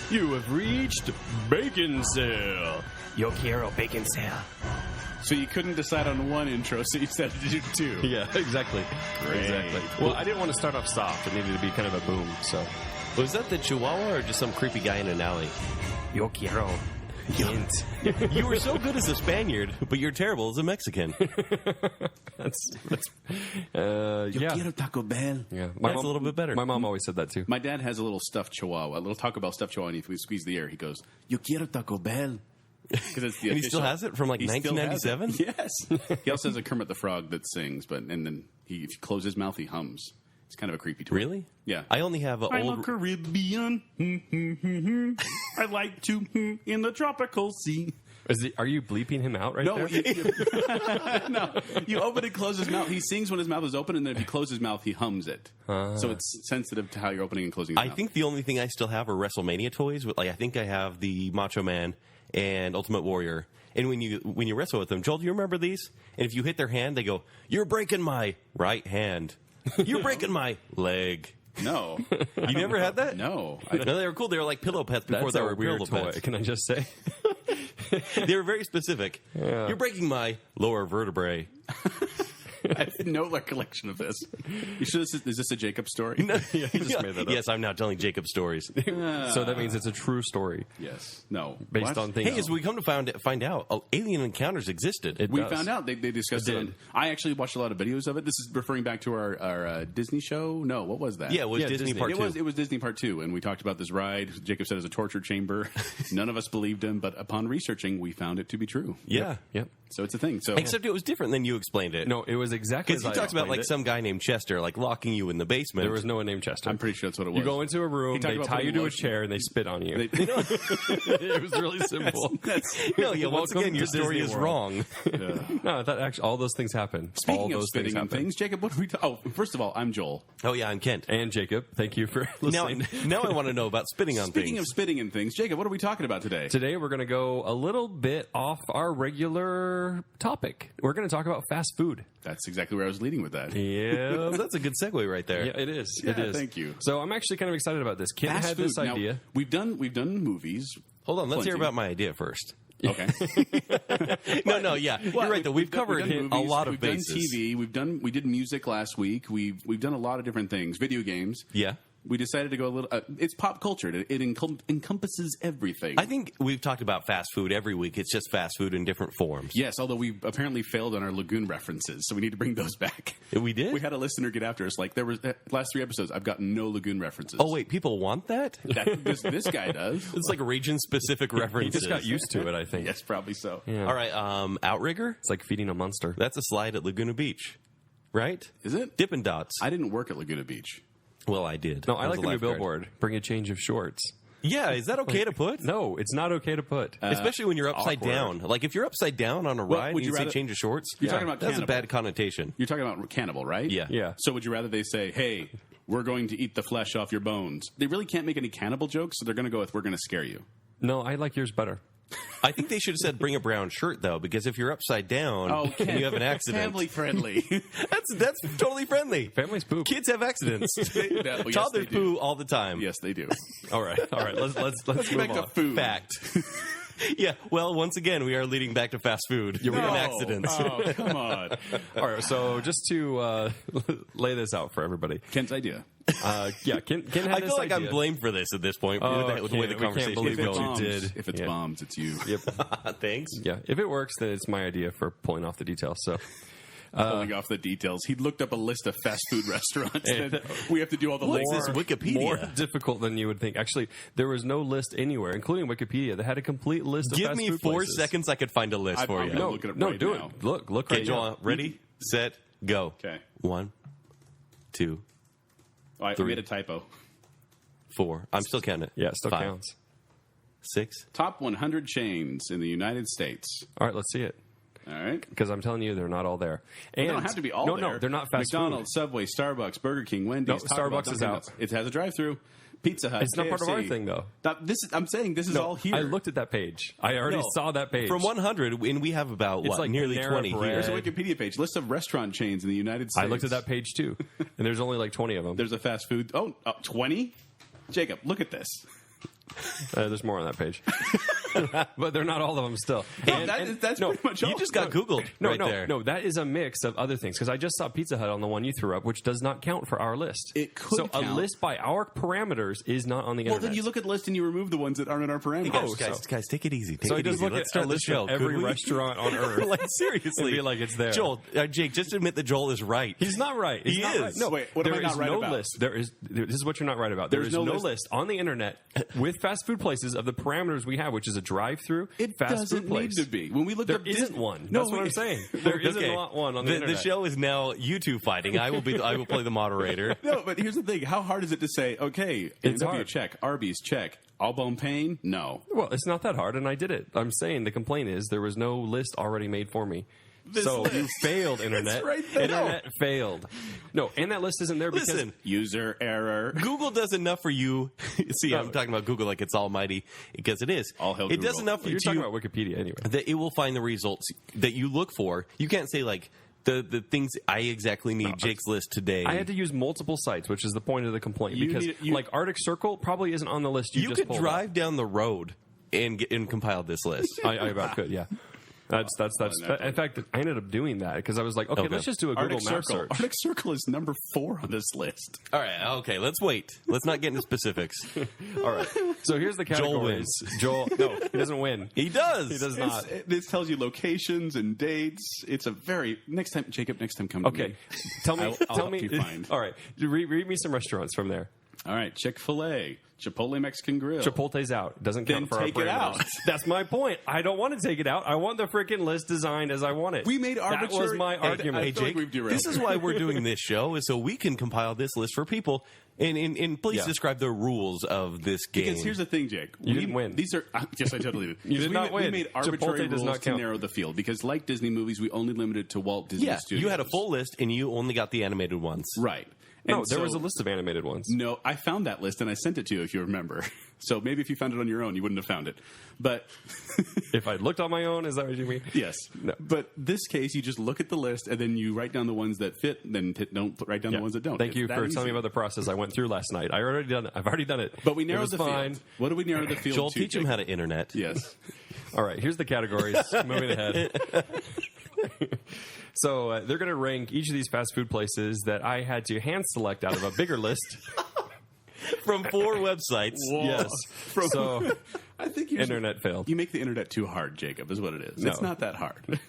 You have reached Baconsale. Yo quiero Baconsale. So you couldn't decide on one intro, so you decided to do two. Yeah, exactly. Great. Exactly. Well, I didn't want to start off soft. It needed to be kind of a boom, so... Was that the Chihuahua or just some creepy guy in an alley? Yo quiero. Hint. You were so good as a Spaniard, but you're terrible as a Mexican. Yo yeah. quiero Taco Bell. Yeah. That's a little bit better. My mom always said that, too. My dad has a little stuffed chihuahua, a little Taco Bell stuffed chihuahua, and if we squeeze the air, he goes, Yo quiero Taco Bell. Because it's the And he still has it from, like, He still has it. 1997? Yes. He also has a Kermit the Frog that sings, and then if you close his mouth, he hums. It's kind of a creepy toy. Really? Yeah. I only have an I'm old... a Caribbean. I like to in the tropical sea. Are you bleeping him out right No, there? no. You open and close his mouth. He sings when his mouth is open, and then if you close his mouth, he hums it. So it's sensitive to how you're opening and closing your I mouth. think the only thing I still have are WrestleMania toys. Like I think I have the Macho Man and Ultimate Warrior. And when you wrestle with them, Joel, do you remember these? And if you hit their hand, they go, "You're breaking my right hand. You're breaking my leg." No. You never had that? No. No, they were cool. They were like pillow pets before That's they a were weird pillow toy, pets. can I just say? They were very specific. Yeah. You're breaking my lower vertebrae. I have no recollection of this. You sure is this a Jacob story? Yeah, he just made that up. Yes, I'm now telling Jacob stories. So that means it's a true story. Yes. No. Based What? on things. Hey, as we come to find out, alien encounters existed. We does. found out they discussed It it. did. I actually watched a lot of videos of it. This is referring back to our Disney show. No, what was that? Yeah, it was Yeah, Disney Disney. Part 2. It was Disney Part 2, and we talked about this ride. Jacob said it was a torture chamber. None of us believed him, but upon researching, we found it to be true. Yeah. Yep. So it's a thing. So Except it was different than you explained it. No, it was exactly Because as he I talks about like explained it. some guy named Chester, like locking you in the basement. There was no one named Chester. I'm pretty sure that's what it was. You go into a room, He talked they about tie you putting to a lotion. chair, and they spit on you. They- It was really simple. no, yeah. Once Welcome again, your to story Disney is World. wrong. No, that actually all those things happen. All Speaking of those spitting on happen. things, Jacob, what are we? First of all, I'm Joel. Oh yeah, I'm Kent. And Jacob, thank you for Now, listening. now I want to know about spitting on Speaking things. of spitting in things, Jacob, what are we talking about today? Today we're going to go a little bit off our regular topic. We're going to talk about fast food. That's exactly where I was leading with that. Yeah. That's a good segue right there. Yeah, it is. Yeah, it is. thank you. So I'm actually kind of excited about this. Kent Fast had food. this Now, idea. we've done movies. Hold on, let's hear Plenty. about my idea first. Okay. No, yeah, you're right. Though we've covered done a movies, lot of we've bases. done TV. We did music last week. We've done a lot of different things. Video games. Yeah. We decided to go a little. It's pop culture. It encompasses everything. I think we've talked about fast food every week. It's just fast food in different forms. Yes, although we apparently failed on our Lagoon references, so we need to bring those back. We did? We had a listener get after us. Like there was last 3 episodes, I've gotten no Lagoon references. Oh wait, people want that? This guy does. It's like region-specific He references. just got used to it, I think. Yes, probably so. Yeah. All right, Outrigger. It's like feeding a monster. That's a slide at Laguna Beach, right? Is it? Dippin' Dots. I didn't work at Laguna Beach. Well, I did. No, I was like a the new lifeguard. billboard. Bring a change of shorts. Yeah, is that okay to put? No, it's not okay to put. Especially when you're upside awkward. down. Like if you're upside down on a ride would and you you say rather- change of shorts, You're talking about that's a cannibal. bad connotation. You're talking about cannibal, right? Yeah. Yeah. So would you rather they say, "Hey, we're going to eat the flesh off your bones"? They really can't make any cannibal jokes, so they're going to go with, "We're going to scare you." No, I like yours better. I think they should have said bring a brown shirt though, because if you're upside down and you have an accident, family friendly. that's totally friendly. Families poop. Kids have accidents. Yes, Toddlers they do. poo all the time. Yes, they do. All right. Let's Let's move get back to on. food. Fact. Yeah. Well, once again, we are leading back to fast food. You're No. accidents. Oh, come on. All right. So just to lay this out for everybody. Ken's idea. Yeah, Ken had I this feel like idea. I'm blamed for this at this point. Oh, with the way the Ken, we can't conversation believe is what going. you did. If it's Yeah. bombs, it's you. Yep. Thanks. Yeah. If it works, then it's my idea for pulling off the details. So Pulling off the details. He looked up a list of fast food restaurants. And we have to do all the What's links. this Wikipedia? more difficult than you would think. Actually, there was no list anywhere, including Wikipedia, that had a complete list of Give fast me food 4 places. seconds. I could find a list for I'm you. gonna No, look it up no, right do now. it. Look Okay, right Joel. now. Ready, set, go. Okay. 1, 2, Oh, I made a typo. 4. I'm still counting it. Yeah, it still 5, counts. 6. Top 100 chains in the United States. All right, let's see it. All right. Because I'm telling you, they're not all there. And They don't have to be all no, there. No, they're not fast McDonald's, Subway, Starbucks, Burger King, Wendy's. No, Taco Bell, Starbucks is Dunkin' out. Donuts. It has a drive-through. Pizza Hut. It's not part of our KFC. thing, though. I'm saying this is food. all here. I looked at that page. I already No. saw that page. From 100, and we have about, It's like nearly Panera 20 Bread. here. There's a Wikipedia page. List of restaurant chains in the United States. I looked at that page, too. And there's only like 20 of them. There's a fast food. 20? Jacob, look at this. There's more on that page. But they're not all of them still. That's pretty much all. You just got Googled there. No, that is a mix of other things. Because I just saw Pizza Hut on the one you threw up, which does not count for our list. It could So count. a list by our parameters is not on the Well, internet. then you look at the list and you remove the ones that aren't in our parameters. Guys, take it easy. Take So I it just easy. look Let's at start a the list show. of every Could we? restaurant on Earth. Like, seriously. And be like, it's there. Joel, Jake, just admit that Joel is right. He's not right. He's He not is. Right. No, Wait, what am there I not is right no about? list. This is what you're not right about. There's There is no no list. list on the internet with fast food places of the parameters we have, which is a drive-through It fast doesn't food place. need to be. When we looked There up isn't Disney- one. No, That's what I'm saying. There isn't Okay. one on the The internet. show is now you two fighting. I will play the moderator. No, but here's the thing. How hard is it to say, okay, It's A&W, hard. check, Arby's, check, All Bone Pain? No. Well, it's not that hard, and I did it. I'm saying the complaint is there was no list already made for me. This So list. you failed, Internet. It's right there. Internet failed. No, and that list isn't there because Listen, User error. Google does enough for you. See, No. I'm talking about Google like it's almighty because it is. All hail It does Google. enough for you're you talking about Wikipedia anyway. that it will find the results that you look for. You can't say like the things I exactly need. Jake's list today. I had to use multiple sites, which is the point of the complaint. You Because, need- like, Arctic Circle probably isn't on the list you You just could pulled drive down the road and compile this list. up. I about could, yeah. That's. In fact, I ended up doing that because I was like, okay, let's just do a Google Arctic Map Circle. search. Arctic Circle is number 4 on this list. All right, okay, let's wait. Let's not get into specifics. All right. So here's the categories. Joel, no, he doesn't win. He does. He does not. This tells you locations and dates. It's a very next time, Jacob. Next time, come to Okay, me. tell me. I'll tell help me. you find. All right, read me some restaurants from there. All right, Chick-Fil-A, Chipotle Mexican Grill. Chipotle's out. Doesn't count Then for take our it parameters. out. That's my point. I don't want to take it out. I want the freaking list designed as I want it. We made That arbitrary. was my argument. Hey, feel like Jake, we've derailed this is here. why we're doing this show, is so we can compile this list for people. And please Yeah. describe the rules of this game. Because here's the thing, Jake. You didn't win. These are yes, I totally did. You did not We win. made arbitrary Chipotle does rules not to count. narrow the field because, like Disney movies, we only limited to Walt Disney yeah, Studios. you had a full list, and you only got the animated ones. right. No, And there so- was a list of animated ones. No, I found that list and I sent it to you if you remember. So maybe if you found it on your own, you wouldn't have found it. But If I looked on my own, is that what you mean? yes, No. but this case, you just look at the list and then you write down the ones that fit. Then don't write down Yeah. the ones that don't. Thank It's you that for easy. telling me about the process I went through last night. I've already done it. But we It narrowed was the fine. field. What do we narrow the field Joel, to? teach him Jake? how to internet. Yes. All right, here's the categories. Moving ahead. So they're going to rank each of these fast food places that I had to hand select out of a bigger list. From 4 websites. Yes. So I think you internet failed. You make the internet too hard, Jacob. Is what it is. No. It's not that hard.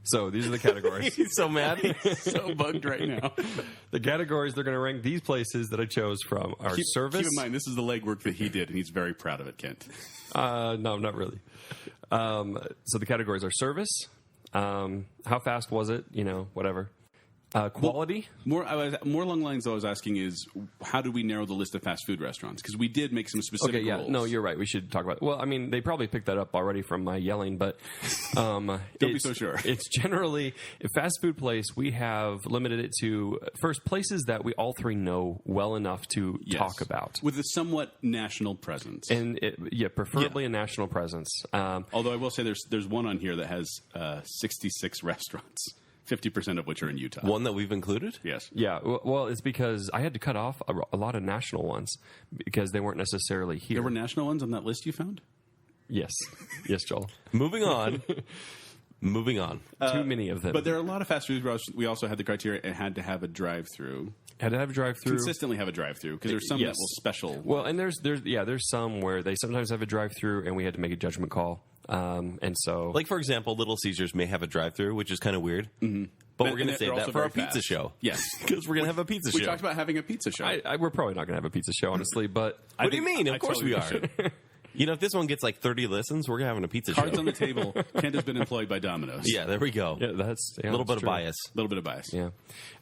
So these are the categories. He's so mad. So bugged right now. The categories they're going to rank these places that I chose from are service. Keep in mind, this is the legwork that he did, and he's very proud of it, Kent. No, not really. So the categories are service. How fast was it? Whatever. Quality. More along the lines I was asking is, how do we narrow the list of fast food restaurants? Because we did make some specific Okay, yeah. rules. No, you're right. We should talk about it. Well, I mean, they probably picked that up already from my yelling, but Don't be so sure. It's generally a fast food place. We have limited it to first places that we all three know well enough to Yes. talk about. with a somewhat national presence. And preferably a national presence. Although I will say there's one on here that has 66 restaurants, 50% of which are in Utah. One that we've included? Yes. Yeah, well, it's because I had to cut off a lot of national ones because they weren't necessarily here. There were national ones on that list you found? Yes, Joel. Moving on. Moving on. Too many of them. But there are a lot of fast food restaurants. We also had the criteria it had to have a drive-through. had to have a drive-through. Consistently have a drive-through because there's some Yes. that will special. Well, and there's some where they sometimes have a drive-through, and we had to make a judgment call. And so, Like, for example, Little Caesars may have a drive-through, which is kind of weird. Mm-hmm. But we're And going to they're save also that for our very pizza fast. show. Yes. Because we're going to have a pizza We show. talked about having a pizza show. we're probably not going to have a pizza show, honestly. But What do you mean? I Of course totally we are. should. You know, if this one gets like 30 listens, we're having a pizza Cards show. on the table. Kent has been employed by Domino's. Yeah, there we go. yeah, that's A little bit that's of true. bias. A little bit of bias. Yeah.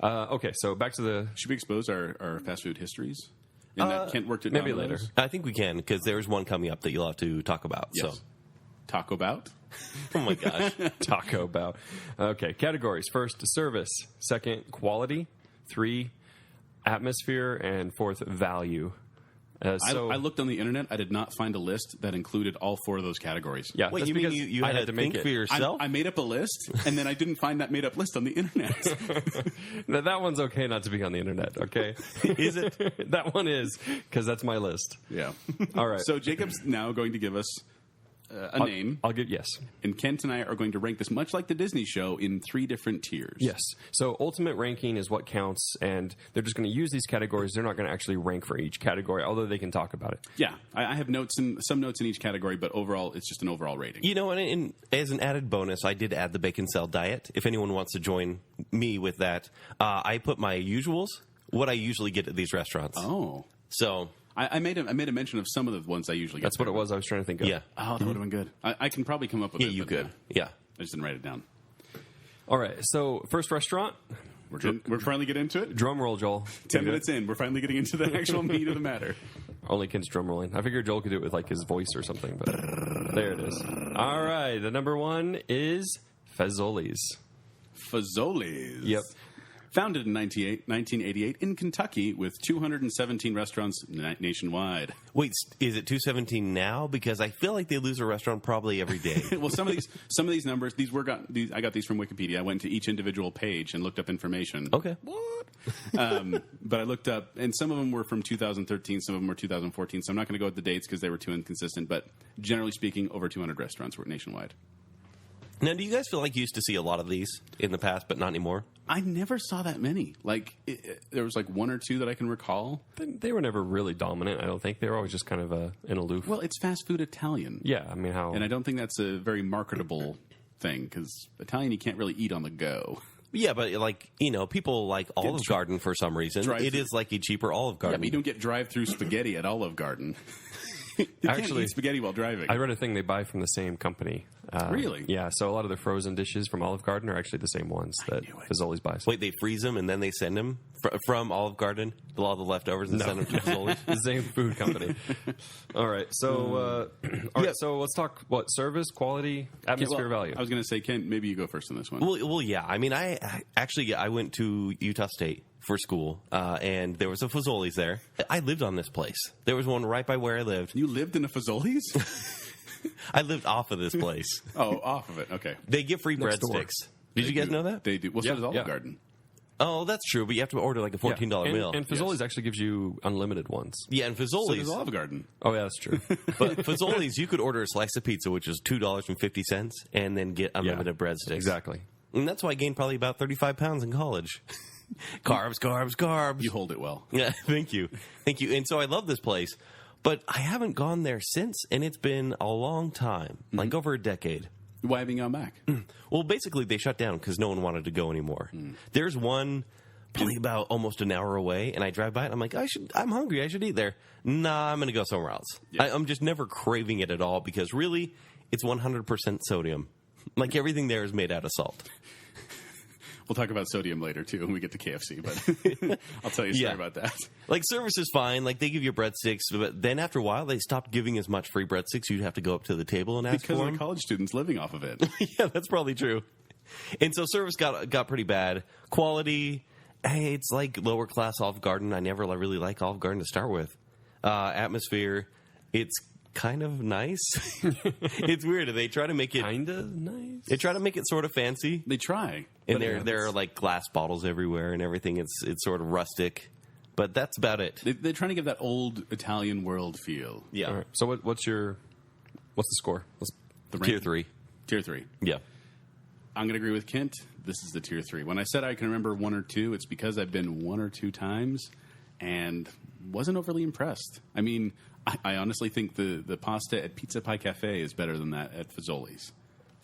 Okay, so back to the Should we expose our fast food histories? In that Kent worked at maybe Domino's? later. I think we can, because there's one coming up that you'll have to talk about. Yes. So, Taco Bout. oh my gosh. Taco Bell. Okay, categories. First, service. Second, quality. 3, atmosphere. And 4th, value. I looked on the internet. I did not find a list that included all 4 of those categories. Yeah, Wait, that's you mean because you I had to make think it for yourself? I made up a list, and then I didn't find that made up list on the internet. Now, that one's okay not to be on the internet, okay? Is it? That one is, because that's my list. Yeah. All right. So Jacob's now going to give us a name, I'll give, yes. and Kent and I are going to rank this much like the Disney show in 3 different tiers. Yes. So ultimate ranking is what counts, and they're just going to use these categories. They're not going to actually rank for each category, although they can talk about it. Yeah. I have some notes in each category, but overall, it's just an overall rating. You know, and as an added bonus, I did add the Baconsale diet. If anyone wants to join me with that, I put my usuals, what I usually get at these restaurants. Oh. So I made a mention of some of the ones I usually get. That's what it was I was trying to think of. yeah, Oh, that would have been good. I can probably come up with yeah, it. you but, could. Yeah. I just didn't write it down. All right. So first restaurant, We're finally getting into it. drum roll, Joel. 10 minutes in, we're finally getting into the actual meat of the matter. Only Ken's drum rolling. I figured Joel could do it with like his voice or something, but there it is. All right. The number 1 is Fazoli's. Fazoli's. Yep. Founded in 1988 in Kentucky with 217 restaurants nationwide. Wait, is it 217 now? Because I feel like they lose a restaurant probably every day. Well, some of these numbers, I got these from Wikipedia. I went to each individual page and looked up information. Okay. What? But I looked up, and some of them were from 2013, some of them were 2014. So I'm not going to go with the dates because they were too inconsistent. But generally speaking, over 200 restaurants were nationwide. Now, do you guys feel like you used to see a lot of these in the past, but not anymore? I never saw that many. Like there was like 1 or 2 that I can recall. They were never really dominant, I don't think. They were always just kind of an aloof. Well, it's fast food Italian. Yeah, I mean, how... And I don't think that's a very marketable thing because Italian you can't really eat on the go. Yeah, but like, you know, people like Olive Garden for some reason. It is like a cheaper Olive Yeah, Garden. but you don't get drive-through spaghetti at Olive Garden. You can't Actually, eat spaghetti while driving. I read a thing they buy from the same company. Really? Yeah, so a lot of the frozen dishes from Olive Garden are actually the same ones that knew it. Fazoli's buys. Wait, they freeze them and then they send them from Olive Garden, all the leftovers, and send them to Fazoli's? The same food company. All right, so so let's talk what quality, atmosphere, value. I was going to say, Ken, maybe you go first on this one. Well, yeah. I mean, I went to Utah State for school, and there was a Fazoli's there. I lived on this place. There was one right by where I lived. You lived in a Fazoli's? I lived off of this place. Oh, off of it. Okay. They give free Next door. breadsticks. Did you guys know that? They do. Well, so Yeah, does Olive yeah. Garden. Oh, that's true, but you have to order like a $14 meal. And Fazoli's actually gives you unlimited ones. Yeah, and So Fazoli's. does Olive Garden. Oh, yeah, that's true. But Fazoli's, you could order a slice of pizza, which is $2.50, and then get unlimited breadsticks. Exactly. And that's why I gained probably about 35 pounds in college. Carbs, carbs, carbs. You hold it well. Yeah, thank you. Thank you. And so I love this place, but I haven't gone there since, and it's been a long time, like over a decade. Why haven't you gone back? Well, basically, they shut down because no one wanted to go anymore. There's one probably about almost an hour away, and I drive by it, and I'm like, I'm hungry. I should eat there. Nah, I'm going to go somewhere else. Yeah. I'm just never craving it at all because really, it's 100% sodium. Like everything there is made out of salt. We'll talk about sodium later, too, when we get to KFC, but I'll tell you a story Yeah. about that. Like, service is fine. Like, they give you breadsticks, but then after a while, they stopped giving as much free breadsticks. You'd have to go up to the table and ask Because for of them. the college students living off of it. Yeah, that's probably true. And so service got pretty bad. Quality, hey, it's like lower class Olive Garden. I never really like Olive Garden to start with. Atmosphere, it's kind of nice. It's weird. They try to make it Kind of nice. They try to make it sort of fancy. They try. And but there are like glass bottles everywhere and everything. It's sort of rustic, but that's about it. They're trying to give that old Italian world feel. Yeah, All right. So what's the score? The tier ranking. 3. Tier 3. Yeah, I'm going to agree with Kent. This is the tier 3. When I said I can remember 1 or 2, it's because I've been 1 or 2 times and wasn't overly impressed. I mean, I honestly think the pasta at Pizza Pie Cafe is better than that at Fazoli's.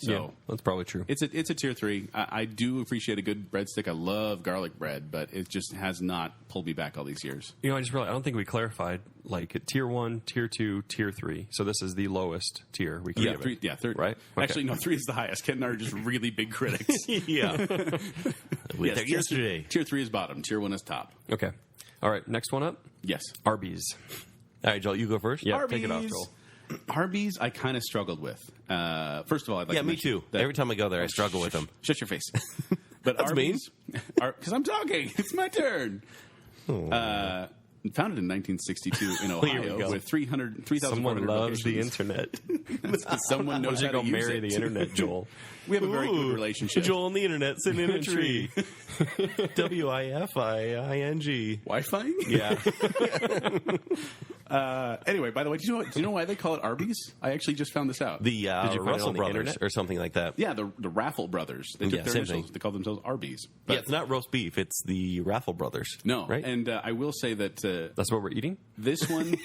So Yeah, that's probably true. it's a tier 3. I do appreciate a good breadstick. I love garlic bread, but it just has not pulled me back all these years. You know, I just realized I don't think we clarified like tier 1, tier 2, tier 3. So this is the lowest tier we can give it. Third. Right? Okay. Actually, no, 3 is the highest. Kent and I are just really big critics. yeah. We Yes, there yesterday. Tier 3 is bottom. Tier 1 is top. Okay. All right. Next one up. Yes. Arby's. All right, Joel, you go first. Yeah, take it off, Joel. Arby's, I kind of struggled with. First of all, I'd like Yeah, to me mention too. that- Every time I go there, I struggle with them. Shut your face. But That's Arby's, because I'm talking. It's my turn. founded in 1962 in Here we Ohio go. with 3,400 Someone loves the locations. internet. Someone knows Why how don't to you go use marry it. the internet, Joel? We have a very good relationship. Joel and the internet sitting in a tree. WIFIING. Wi-Fi? Yeah. Anyway, by the way, do you know why they call it Arby's? I actually just found this out. The you find it Russell on the brothers internet? or something like that. Yeah, the Raffle Brothers. They took Yeah, their same initials. thing. They call themselves Arby's. Yeah, it's not roast beef. It's the Raffle brothers. No, right? and I will say that That's what we're eating? this one,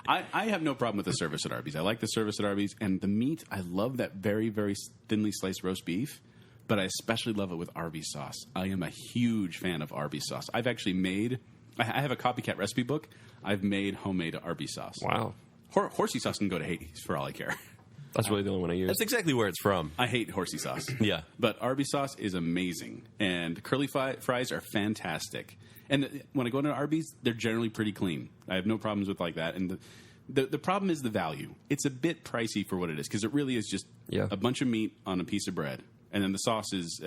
I have no problem with the service at Arby's. I like the service at Arby's, and the meat. I love that very, very thinly sliced roast beef, but I especially love it with Arby's sauce. I am a huge fan of Arby's sauce. I've actually made. I have a copycat recipe book. I've made homemade Arby's sauce. Wow. Horsey sauce can go to Hades for all I care. That's really the only one I use. That's exactly where it's from. I hate horsey sauce. Yeah. But Arby's sauce is amazing. And curly fries are fantastic. And when I go into Arby's, they're generally pretty clean. I have no problems with like that. And the problem is the value. It's a bit pricey for what it is because it really is just a bunch of meat on a piece of bread. And then the sauce is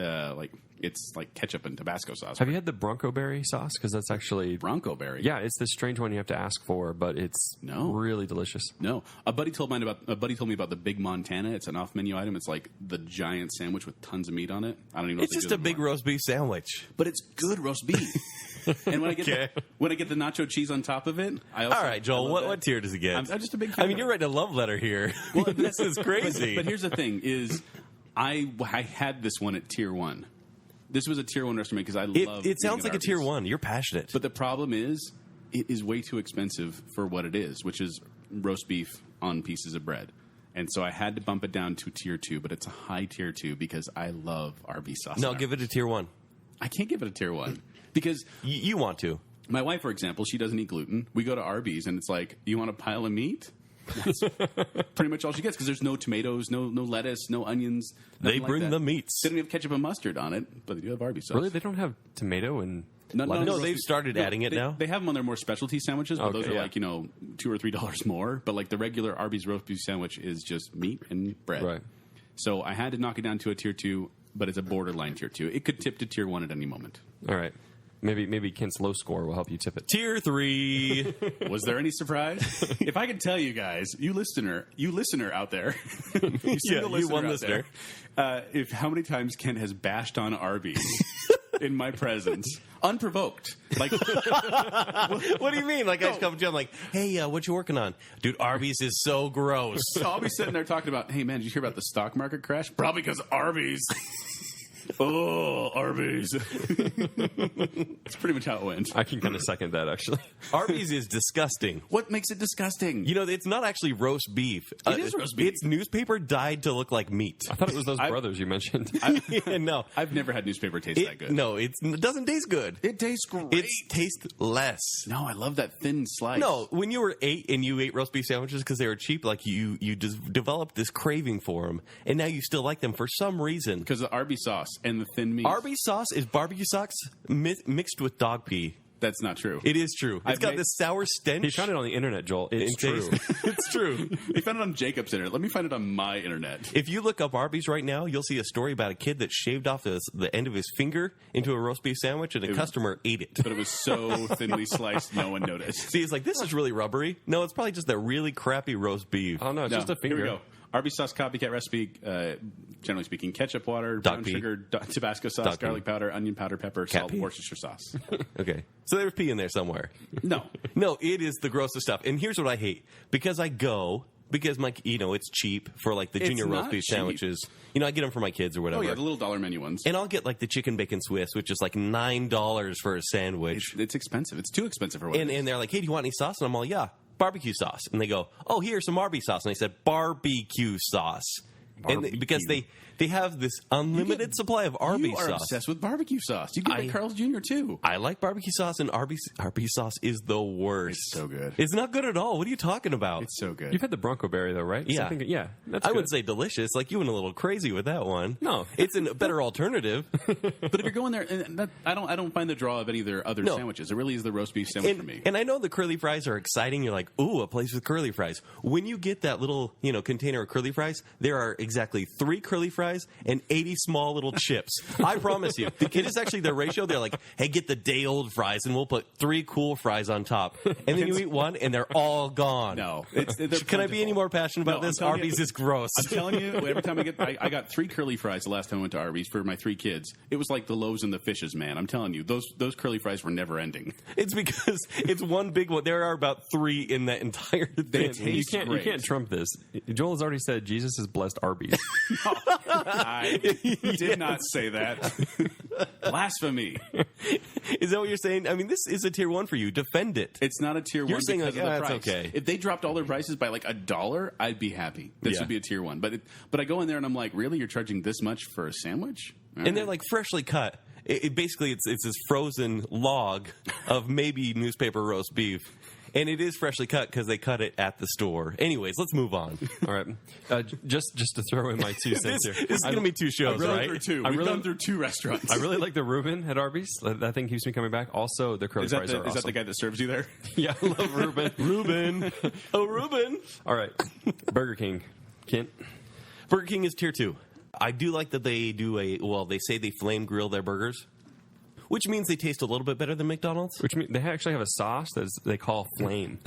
it's like ketchup and Tabasco sauce. Have you had the Bronco berry sauce? Because that's actually Bronco berry? Yeah, it's this strange one you have to ask for, but it's really delicious. No, a buddy told me about the Big Montana. It's an off-menu item. It's like the giant sandwich with tons of meat on it. I don't even know. It's just a big roast beef sandwich. but it's good roast beef. And when I get the nacho cheese on top of it, I also All right, Joel. What tier does it get? I'm just a big fan. I mean, you're writing a love letter here. Well, this is crazy. But here's the thing: is I had this one at tier 1. This was a tier 1 restaurant because I love. It sounds eating like at a tier Arby's. 1. You're passionate. But the problem is, it is way too expensive for what it is, which is roast beef on pieces of bread. And so I had to bump it down to tier 2, but it's a high tier 2 because I love Arby's sauce. No, give it a tier 1. I can't give it a tier 1 because You want to. my wife, for example, she doesn't eat gluten. We go to Arby's and it's like, you want a pile of meat? That's pretty much all she gets because there's no tomatoes, no lettuce, no onions. They nothing like bring that. the meats. They don't have ketchup and mustard on it, but they do have Arby's sauce. Really? They don't have tomato and No, they've started adding it now. They have them on their more specialty sandwiches, but Okay, those are yeah. like, $2 or $3 more. But like the regular Arby's roast beef sandwich is just meat and bread. Right. So I had to knock it down to a tier 2, but it's a borderline tier 2. It could tip to tier 1 at any moment. All right. Maybe Kent's low score will help you tip it. Tier 3. Was there any surprise? If I could tell you guys, you listener out there, you single you one out listener. there, if how many times Kent has bashed on Arby's in my presence, unprovoked, like What do you mean? Like I just come to you, I'm like, hey, what you working on? Dude, Arby's is so gross. I'll be sitting there talking about, hey man, did you hear about the stock market crash? Probably because Arby's. Oh, Arby's. That's pretty much how it went. I can kind of second that, actually. Arby's is disgusting. What makes it disgusting? You know, it's not actually roast beef. It is roast beef. It's newspaper dyed to look like meat. I thought it was those brothers you mentioned. No. I've never had newspaper taste that good. No, it doesn't taste good. It tastes great. It tastes less. No, I love that thin slice. No, when you were 8 and you ate roast beef sandwiches because they were cheap, like you just developed this craving for them, and now you still like them for some reason. Because of the Arby's sauce and the thin meat. Arby's sauce is barbecue sauce mixed with dog pee. That's not true. It is true. It's I've got made- this sour stench. He found it on the internet, Joel. It's in true. taste. It's true. They found it on Jacob's internet. Let me find it on my internet. If you look up Arby's right now, you'll see a story about a kid that shaved off the end of his finger into a roast beef sandwich, and a customer ate it. But it was so thinly sliced, no one noticed. See, it's like, this is really rubbery. No, it's probably just a really crappy roast beef. Oh, no, it's just a finger. Here we go. Arby's sauce copycat recipe, generally speaking, ketchup, water, brown pea. sugar, Tabasco sauce, Dog pea. garlic powder, onion powder, pepper, Cat salt, pea. Worcestershire sauce. Okay. So there's pee in there somewhere. No. No, it is the grossest stuff. And here's what I hate. Because it's cheap for like the It's junior roast not beef cheap. sandwiches. I get them for my kids or whatever. Oh, yeah, the little dollar menu ones. And I'll get like the chicken bacon Swiss, which is like $9 for a sandwich. It's expensive. It's too expensive for what it is. And they're like, hey, do you want any sauce? And I'm all, yeah, barbecue sauce. And they go, oh, here's some Arby's sauce. And I said, barbecue sauce. Barbecue. Because they have this unlimited supply of Arby's You are sauce. obsessed with barbecue sauce. You get it at Carl's Jr. too. I like barbecue sauce, and Arby's sauce is the worst. It's so good. It's not good at all. What are you talking about? It's so good. You've had the Bronco berry, though, right? Yeah. Something, yeah. That's I good. would say delicious. Like, you went a little crazy with that one. No. It's a better alternative. But if you're going there, and I don't find the draw of any of their other No. sandwiches. It really is the roast beef sandwich for me. And I know the curly fries are exciting. You're like, ooh, a place with curly fries. When you get that little, container of curly fries, there are exactly 3 curly fries fries and 80 small little chips. I promise you. It is actually their ratio. They're like, hey, get the day-old fries, and we'll put 3 cool fries on top. And then you eat one, and they're all gone. No. Can I be any more passionate about this? Arby's is gross. I'm telling you, every time I got 3 curly fries the last time I went to Arby's for my 3 kids. It was like the loaves and the fishes, man. I'm telling you, those curly fries were never ending. It's because it's one big one. There are about 3 in that entire thing. You can't trump this. Joel has already said Jesus has blessed Arby's. No, I did not say that. Blasphemy. Is that what you're saying? I mean, this is a tier 1 for you. Defend it. It's not a tier 1 You're saying because like, of the that's price. okay. If they dropped all their prices by like $1, I'd be happy. This would be a tier 1. But I go in there and I'm like, really? You're charging this much for a sandwich? All And they're like freshly cut. Basically, it's this frozen log of maybe newspaper roast beef. And it is freshly cut because they cut it at the store. Anyways, let's move on. All right. Just to throw in my 2 cents here. This is going to be 2 shows, right? We've gone through 2 restaurants. I really like the Reuben at Arby's. That thing keeps me coming back. Also, the curly fries are awesome. Is that the guy that serves you there? Yeah, I love Reuben. Reuben. Oh, Reuben. All right. Burger King. Kent? Burger King is tier 2. I do like that they do they say they flame grill their burgers, which means they taste a little bit better than McDonald's. Which means they actually have a sauce that they call Flame.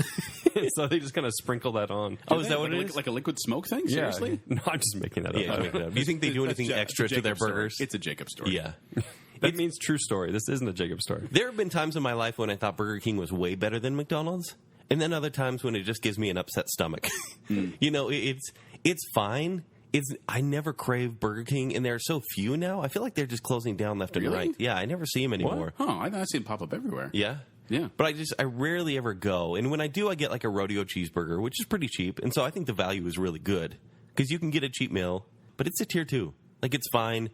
So they just kind of sprinkle that on. Oh, is that what it is? Like a liquid smoke thing? Seriously? Yeah. No, I'm just making that up. Yeah, do you think they do anything extra to their burgers? It's a Jacob story. Yeah. That means true story. This isn't a Jacob story. There have been times in my life when I thought Burger King was way better than McDonald's, and then other times when it just gives me an upset stomach. You know, it's fine. I never crave Burger King, and there are so few now. I feel like they're just closing down left and right. Yeah, I never see them anymore. What? Oh, I see them pop up everywhere. Yeah? Yeah. But I rarely ever go. And when I do, I get like a rodeo cheeseburger, which is pretty cheap. And so I think the value is really good because you can get a cheap meal, but it's a tier 2. Like, it's fine.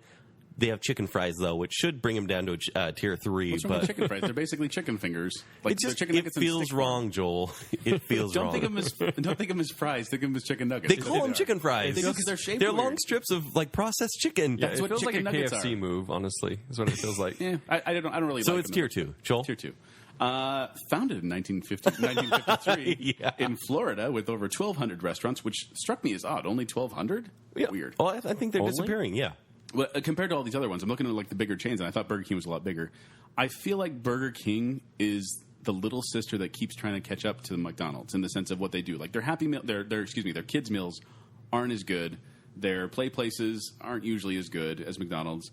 They have chicken fries, though, which should bring them down to tier 3. What's wrong with chicken fries? They're basically chicken fingers. Like chicken it feels wrong, Joel. It feels wrong. Don't think of them as fries. Think of them as chicken nuggets. They call them chicken fries. Because they're shaped They're weird. long strips of like processed chicken. Yeah, That's it what feels like a chicken nuggets KFC move, honestly. Is what it feels like. Yeah, I don't really. So like it's them. tier 2, Joel. Tier 2. Founded in 1953 Yeah. in Florida with over 1,200 restaurants, which struck me as odd. Only 1,200? Yeah. Weird. Well, I think they're Only? disappearing. Yeah. Well, compared to all these other ones, I'm looking at like the bigger chains, and I thought Burger King was a lot bigger. I feel like Burger King is the little sister that keeps trying to catch up to the McDonald's in the sense of what they do. Like their Happy Meal, their kids meals aren't as good. Their play places aren't usually as good as McDonald's.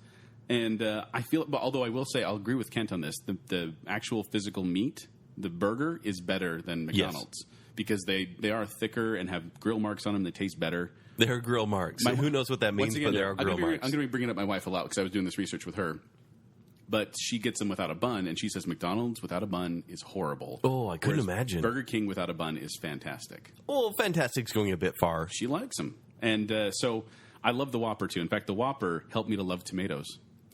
And I feel, but although I will say, I'll agree with Kent on this. The actual physical meat, the burger, is better than McDonald's because they are thicker and have grill marks on them. They taste better. There are grill marks. Who knows what that means, but there are grill marks. I'm going to be bringing up my wife a lot because I was doing this research with her. But she gets them without a bun, and she says McDonald's without a bun is horrible. Oh, I couldn't Whereas imagine. Burger King without a bun is fantastic. Well, Fantastic's going a bit far. She likes them. And so I love the Whopper, too. In fact, the Whopper helped me to love tomatoes.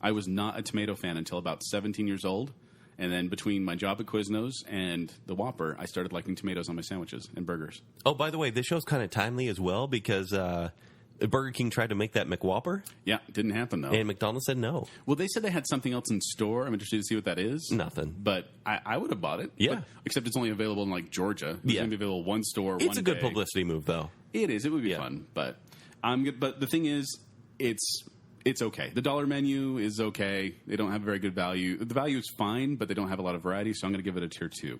I was not a tomato fan until about 17 years old. And then between my job at Quiznos and the Whopper, I started liking tomatoes on my sandwiches and burgers. Oh, by the way, this show's kind of timely as well because Burger King tried to make that McWhopper. Yeah, didn't happen, though. And McDonald's said no. Well, they said they had something else in store. I'm interested to see what that is. Nothing. But I would have bought it. Yeah. But, except it's only available in, like, Georgia. It's going to be available one store, It's one a good day. publicity move, though. It is. It would be fun. But I'm good. But the thing is, it's okay. The dollar menu is okay. They don't have very good value. The value is fine, but they don't have a lot of variety, so I'm going to give it a tier 2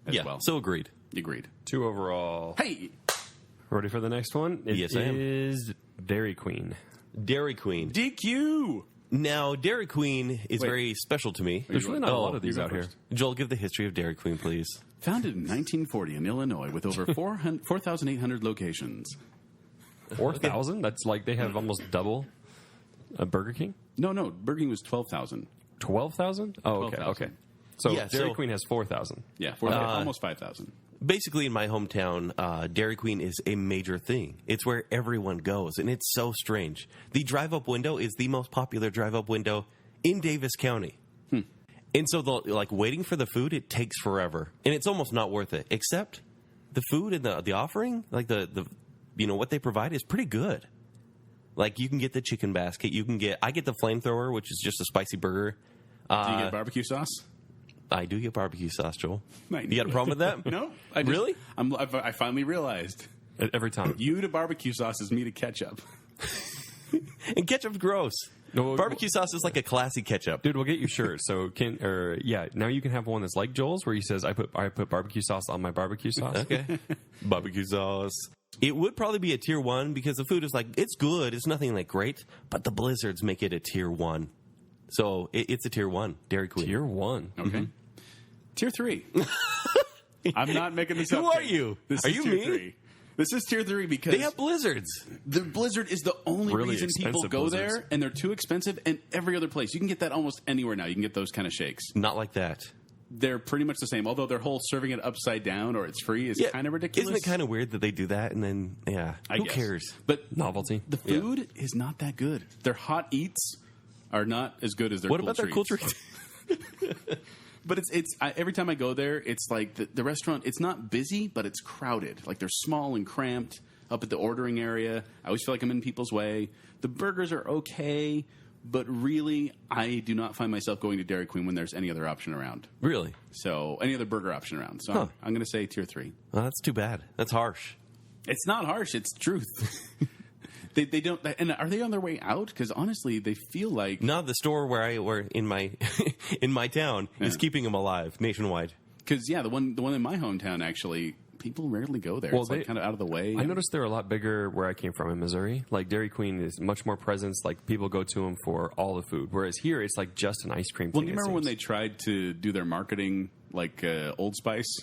as well. So agreed. Agreed. 2 overall. Hey! Ready for the next one? Yes, I am. It is Dairy Queen. Dairy Queen. DQ! Now, Dairy Queen is very special to me. There's really not a lot of these you go out here. first. Joel, give the history of Dairy Queen, please. Founded in 1940 in Illinois with over 4,800 locations. 4,000? That's like they have almost double a Burger King? No, Burger King was 12,000. 12,000? Oh, okay. 12,000. Okay. So Yeah, Dairy so- Queen has 4,000. Yeah, almost 5,000. Basically, in my hometown, Dairy Queen is a major thing. It's where everyone goes, and it's so strange. The drive-up window is the most popular drive-up window in Davis County. And so, waiting for the food, it takes forever, and it's almost not worth it. Except the food and the offering, like the what they provide, is pretty good. Like you can get the chicken basket, I get the flamethrower, which is just a spicy burger. Do you get barbecue sauce? I do get barbecue sauce, Joel. I You got a problem with that? No. Really? I finally realized Every time. you to barbecue sauce is me to ketchup. And ketchup's gross. No, Barbecue sauce is like a classy ketchup. Dude, we'll get you shirts. So now you can have one that's like Joel's, where he says, "I put barbecue sauce on my barbecue sauce." Okay. Barbecue sauce. It would probably be a tier 1 because the food is like, it's good. It's nothing like great, but the blizzards make it a tier 1. So it's a tier 1. Dairy Queen. Tier 1. Okay. Mm-hmm. Tier 3. I'm not making this up. Who are you? This are is you tier me? 3. This is tier 3 because They have blizzards. the blizzard is the only Really reason people expensive go blizzards. there, and they're too expensive. And every other place, you can get that almost anywhere now. You can get those kind of shakes. Not like that. They're pretty much the same. Although their whole serving it upside down or it's free is kind of ridiculous. Isn't it kind of weird that they do that and then, who guess. cares? But Novelty. the food is not that good. Their hot eats are not as good as their What cool about their cool treats? But every time I go there, it's like the restaurant. It's not busy, but it's crowded. Like they're small and cramped up at the ordering area. I always feel like I'm in people's way. The burgers are okay, but really, I do not find myself going to Dairy Queen when there's any other option around. Really? So any other burger option around. So I'm going to say tier 3. Well, that's too bad. That's harsh. It's not harsh. It's truth. They don't. And are they on their way out? Because honestly, they feel like No, the store where in my in my town is keeping them alive nationwide. because the one in my hometown actually. People rarely go there. Well, it's like kind of out of the way. I noticed they're a lot bigger where I came from in Missouri. Like Dairy Queen is much more presence. Like people go to them for all the food, whereas here it's like just an ice cream. Well, thing, do you remember when they tried to do their marketing like Old Spice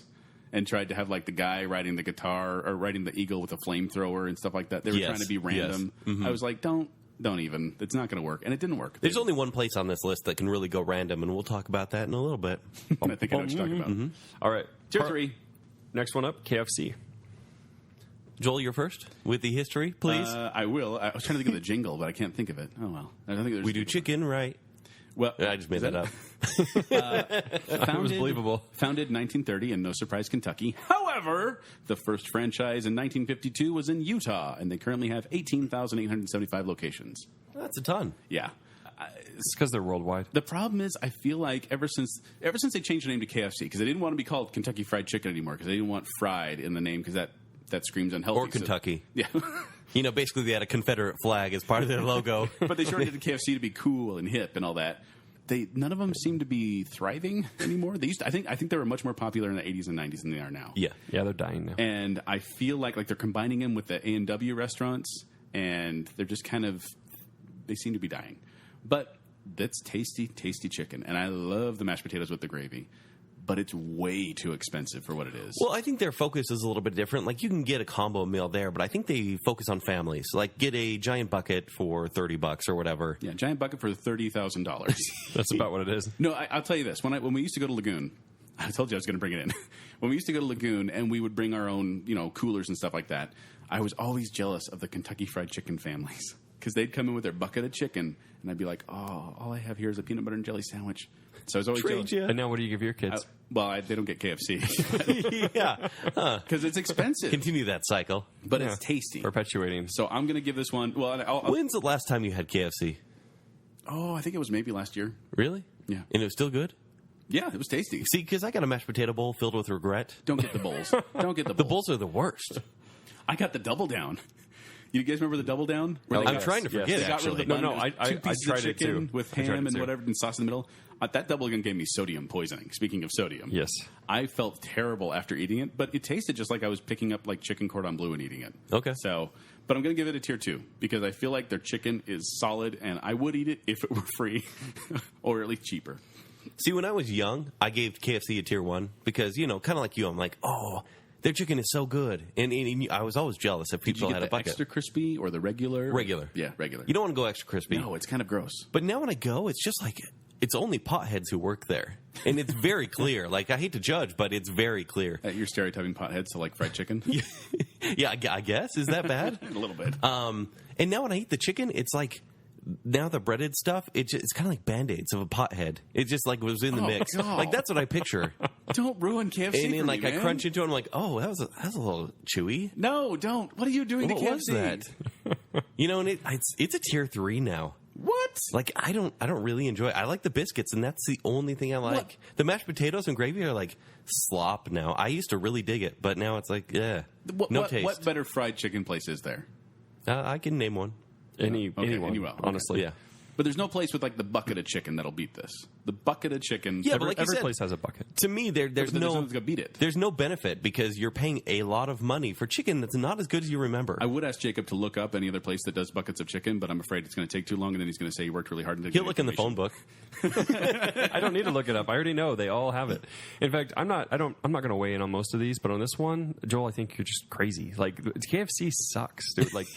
and tried to have like the guy riding the guitar or riding the eagle with a flamethrower and stuff like that? They were Yes, trying to be random. yes. Mm-hmm. I was like, don't even. It's not going to work, and it didn't work. There's only one place on this list that can really go random, and we'll talk about that in a little bit. I think I know what you're talking about. All right, Tier 3. Next one up, KFC. Joel, you're first with the history, please. I will. I was trying to think of the jingle, but I can't think of it. Oh well. I don't think there's We do chicken, right? Well, I just made that up. Founded, was believable. Founded 1930 in No Surprise, Kentucky. However, the first franchise in 1952 was in Utah, and they currently have 18,875 locations. That's a ton. Yeah. It's because they're worldwide. The problem is, I feel like ever since they changed the name to KFC, because they didn't want to be called Kentucky Fried Chicken anymore, because they didn't want fried in the name, because that screams unhealthy. Or Kentucky. Yeah. You know, basically they had a Confederate flag as part of their logo. But they shortened it to KFC to be cool and hip and all that. None of them seem to be thriving anymore. They used to, I think they were much more popular in the 80s and 90s than they are now. Yeah. Yeah, they're dying now. And I feel like they're combining them with the A&W restaurants, and they're just they seem to be dying. But that's tasty, tasty chicken. And I love the mashed potatoes with the gravy. But it's way too expensive for what it is. Well, I think their focus is a little bit different. Like, you can get a combo meal there, but I think they focus on families. Like, get a giant bucket for $30 or whatever. Yeah, giant bucket for $30,000. That's about what it is. No, I'll tell you this. When we used to go to Lagoon, I told you I was going to bring it in. When we used to go to Lagoon and we would bring our own, coolers and stuff like that, I was always jealous of the Kentucky Fried Chicken families because they'd come in with their bucket of chicken, and I'd be like, "Oh, all I have here is a peanut butter and jelly sandwich." So I was always jealous. And now what do you give your kids? They don't get KFC Yeah. because it's expensive, Continue that cycle. but it's tasty. Perpetuating. So I'm going to give this one. Well, When's the last time you had KFC? I think it was maybe last year. Really? Yeah. And it was still good? Yeah, it was tasty. See, because I got a mashed potato bowl filled with regret. Don't get the bowls. Don't get the The bowls. bowls are the worst. I got the double down. You guys remember the double down? Where Oh, they I'm got- trying to forget, They got rid of the actually. bun. No, It was I two pieces tried of it chicken too. with I tried ham it and too. whatever and sauce in the middle. That double gun gave me sodium poisoning. Speaking of sodium, Yes. I felt terrible after eating it, but it tasted just like I was picking up like chicken cordon bleu and eating it. Okay. So, but I'm going to give it a tier 2 because I feel like their chicken is solid, and I would eat it if it were free or at least cheaper. See, when I was young, I gave KFC a tier 1 because, kind of like you, I'm like, oh, their chicken is so good. And I was always jealous if Did you people get had a the bucket. extra crispy or the regular? Regular. Yeah, regular. You don't want to go extra crispy. No, it's kind of gross. But now when I go, it's just like, it's only potheads who work there. And it's very clear. Like, I hate to judge, but it's very clear. You're stereotyping potheads to like fried chicken? Yeah, I guess. Is that bad? A little bit. And now when I eat the chicken, it's like, now the breaded stuff, it's kind of like Band-Aids of a pothead. It just like was in the mix. God. Like, that's what I picture. Don't ruin KFC And then for like me, I man. crunch into it, I'm like, oh, that was a little chewy. No, don't. What are you doing What to KFC? was that? And it's a tier 3 now. What? Like, I don't really enjoy it. I like the biscuits, and that's the only thing I like. What? The mashed potatoes and gravy are like slop now. I used to really dig it, but now it's like, no taste. What better fried chicken place is there? I can name one. anyone, honestly. Yeah. But there's no place with like the bucket of chicken that'll beat this. The bucket of chicken. Yeah, but like you Every said, place has a bucket. to me, there's no nothing's gonna beat it. There's no benefit because you're paying a lot of money for chicken that's not as good as you remember. I would ask Jacob to look up any other place that does buckets of chicken, but I'm afraid it's going to take too long, and then he's going to say he worked really hard. And He'll look in the phone book. I don't need to look it up. I already know they all have it. In fact, I'm not going to weigh in on most of these, but on this one, Joel, I think you're just crazy. Like KFC sucks, dude. Like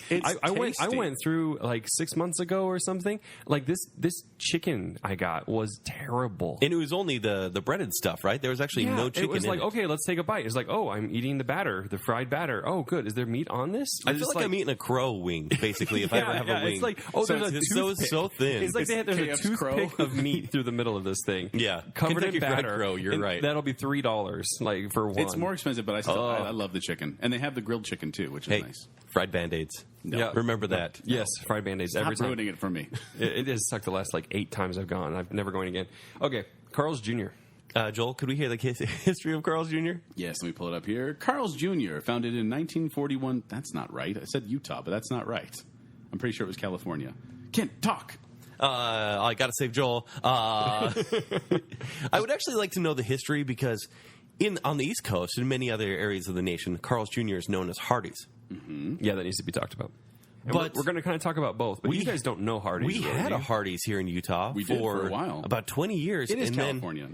I went through like 6 months ago or something. Like this chicken I got was terrible. And it was only the breaded stuff, right? There was actually no chicken. It was in like, it. okay, let's take a bite. It's like, oh, I'm eating the batter, the fried batter. Oh, good. Is there meat on this? I feel like I'm eating a crow wing, basically. If I ever have a wing, it's like, oh, so there's a it's toothpick. so thin. It's like there's a KF's toothpick crow. of meat through the middle of this thing. Yeah. covered Kentucky in Fried batter. Crow, you're and right. That'll be $3, like for one. It's more expensive, but I love the chicken, and they have the grilled chicken too, which is Hey, nice. fried Band-Aids. No. Yeah. Remember that. Yes, fried Band-Aids every Stop time. ruining it for me. It has sucked the last like 8 times I've gone. I'm never going again. Okay, Carl's Jr. Joel, could we hear the history of Carl's Jr.? Yes, let me pull it up here. Carl's Jr., founded in 1941. That's not right. I said Utah, but that's not right. I'm pretty sure it was California. Kent, talk. I got to save Joel. I would actually like to know the history because on the East Coast and many other areas of the nation, Carl's Jr. is known as Hardee's. Yeah, that needs to be talked about. And But we're going to kind of talk about both. But you guys don't know Hardee's. We really, had do a you? Hardee's here in Utah We did for a while. about 20 years. It is and California.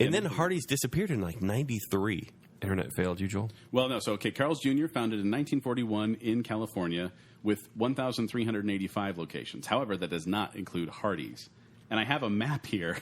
And then Hardee's disappeared in like 93. Internet failed you, Joel. Well, no. So, okay, Carl's Jr. founded in 1941 in California with 1,385 locations. However, that does not include Hardee's. And I have a map here.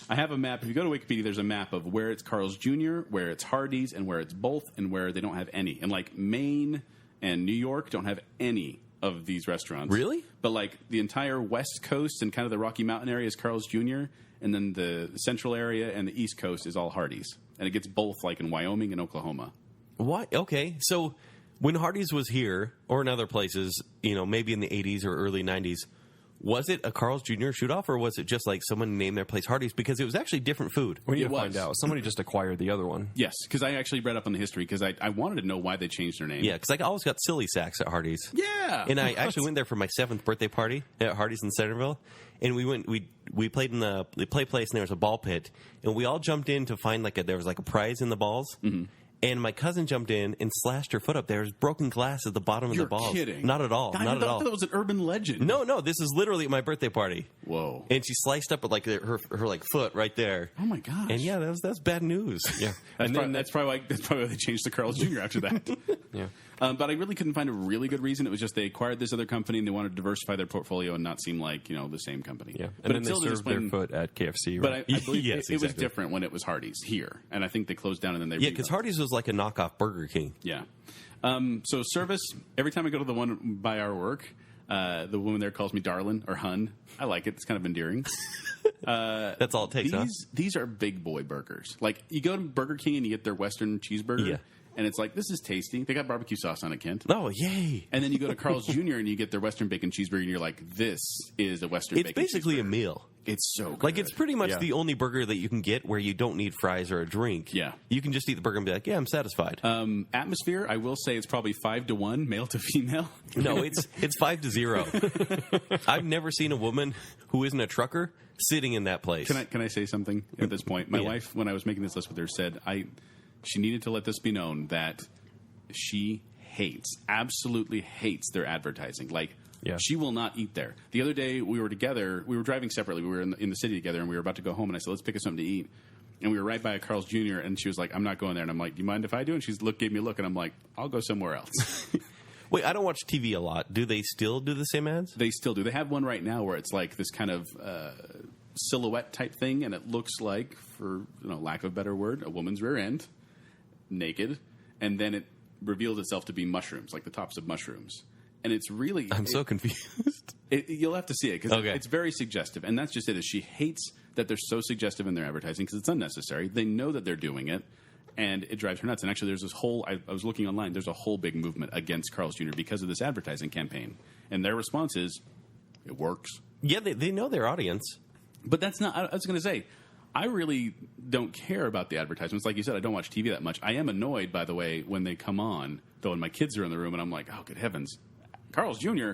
I have a map. If you go to Wikipedia, there's a map of where it's Carl's Jr., where it's Hardee's, and where it's both, and where they don't have any. And like Maine and New York don't have any of these restaurants. Really? But like the entire West Coast and kind of the Rocky Mountain area is Carl's Jr., and then the Central area and the East Coast is all Hardee's. And it gets both like in Wyoming and Oklahoma. What? Okay. So when Hardee's was here or in other places, maybe in the 80s or early 90s, was it a Carl's Jr. shoot-off or was it just like someone named their place Hardee's? Because it was actually different food. We need It to find was. out. Somebody just acquired the other one. Yes, because I actually read up on the history because I wanted to know why they changed their name. Yeah, because I always got silly sacks at Hardee's. Yeah. And I actually went there for my 7th birthday party at Hardee's in Centerville. And we played in the play place and there was a ball pit. And we all jumped in to find there was a prize in the balls. Mm-hmm. And my cousin jumped in and slashed her foot up. There was broken glass at the bottom You're of the balls. kidding. Not at all. I Not at all. thought that was an urban legend. No, this is literally at my birthday party. Whoa. And she sliced up with her foot right there. Oh my gosh. And yeah, that's bad news. Yeah. That's probably why they changed to Carl's Jr. after that. Yeah. But I really couldn't find a really good reason. It was just they acquired this other company and they wanted to diversify their portfolio and not seem like the same company. Yeah. But And then they served their foot at KFC, But right? I believe Yes, it was exactly. different when it was Hardee's here, and I think they closed down and then they Yeah, because revamped. Hardee's was like a knockoff Burger King. Yeah. So service. Every time I go to the one by our work, the woman there calls me darling or hun. I like it. It's kind of endearing. That's all it takes, huh? These are big boy burgers. Like you go to Burger King and you get their Western cheeseburger, Yeah. and it's like this is tasty. They got barbecue sauce on it, Kent. Oh, yay. And then you go to Carl's Jr. and you get their Western bacon cheeseburger, and you're like, this is a Western It's bacon basically a cheeseburger. meal. It's so good. Like, it's pretty much Yeah. the only burger that you can get where you don't need fries or a drink. Yeah. You can just eat the burger and be like, yeah, I'm satisfied. Atmosphere, I will say it's probably 5-1, male to female. No, it's 5-0. I've never seen a woman who isn't a trucker sitting in that place. Can I say something at this point? My Yeah. wife, when I was making this list with her, said she needed to let this be known that she absolutely hates their advertising. Like, Yeah. she will not eat there. The other day we were together. We were driving separately. We were in the city together, and we were about to go home. And I said, "Let's pick us something to eat." And we were right by a Carl's Jr. And she was like, "I'm not going there." And I'm like, "Do you mind if I do?" And she gave me a look, and I'm like, "I'll go somewhere else." Wait, I don't watch TV a lot. Do they still do the same ads? They still do. They have one right now where it's like this kind of silhouette type thing, and it looks like, for lack of a better word, a woman's rear end, naked, and then it reveals itself to be mushrooms, like the tops of mushrooms. And it's really... I'm so confused. You'll have to see it because Okay. it's very suggestive. And that's just it. Is she hates that they're so suggestive in their advertising because it's unnecessary. They know that they're doing it, and it drives her nuts. And actually, there's this whole... I was looking online. There's a whole big movement against Carl's Jr. because of this advertising campaign. And their response is, it works. Yeah, they know their audience. But that's not... I was going to say, I really don't care about the advertisements. Like you said, I don't watch TV that much. I am annoyed, by the way, when they come on, though, when my kids are in the room, and I'm like, oh, good heavens. Carl's Jr.,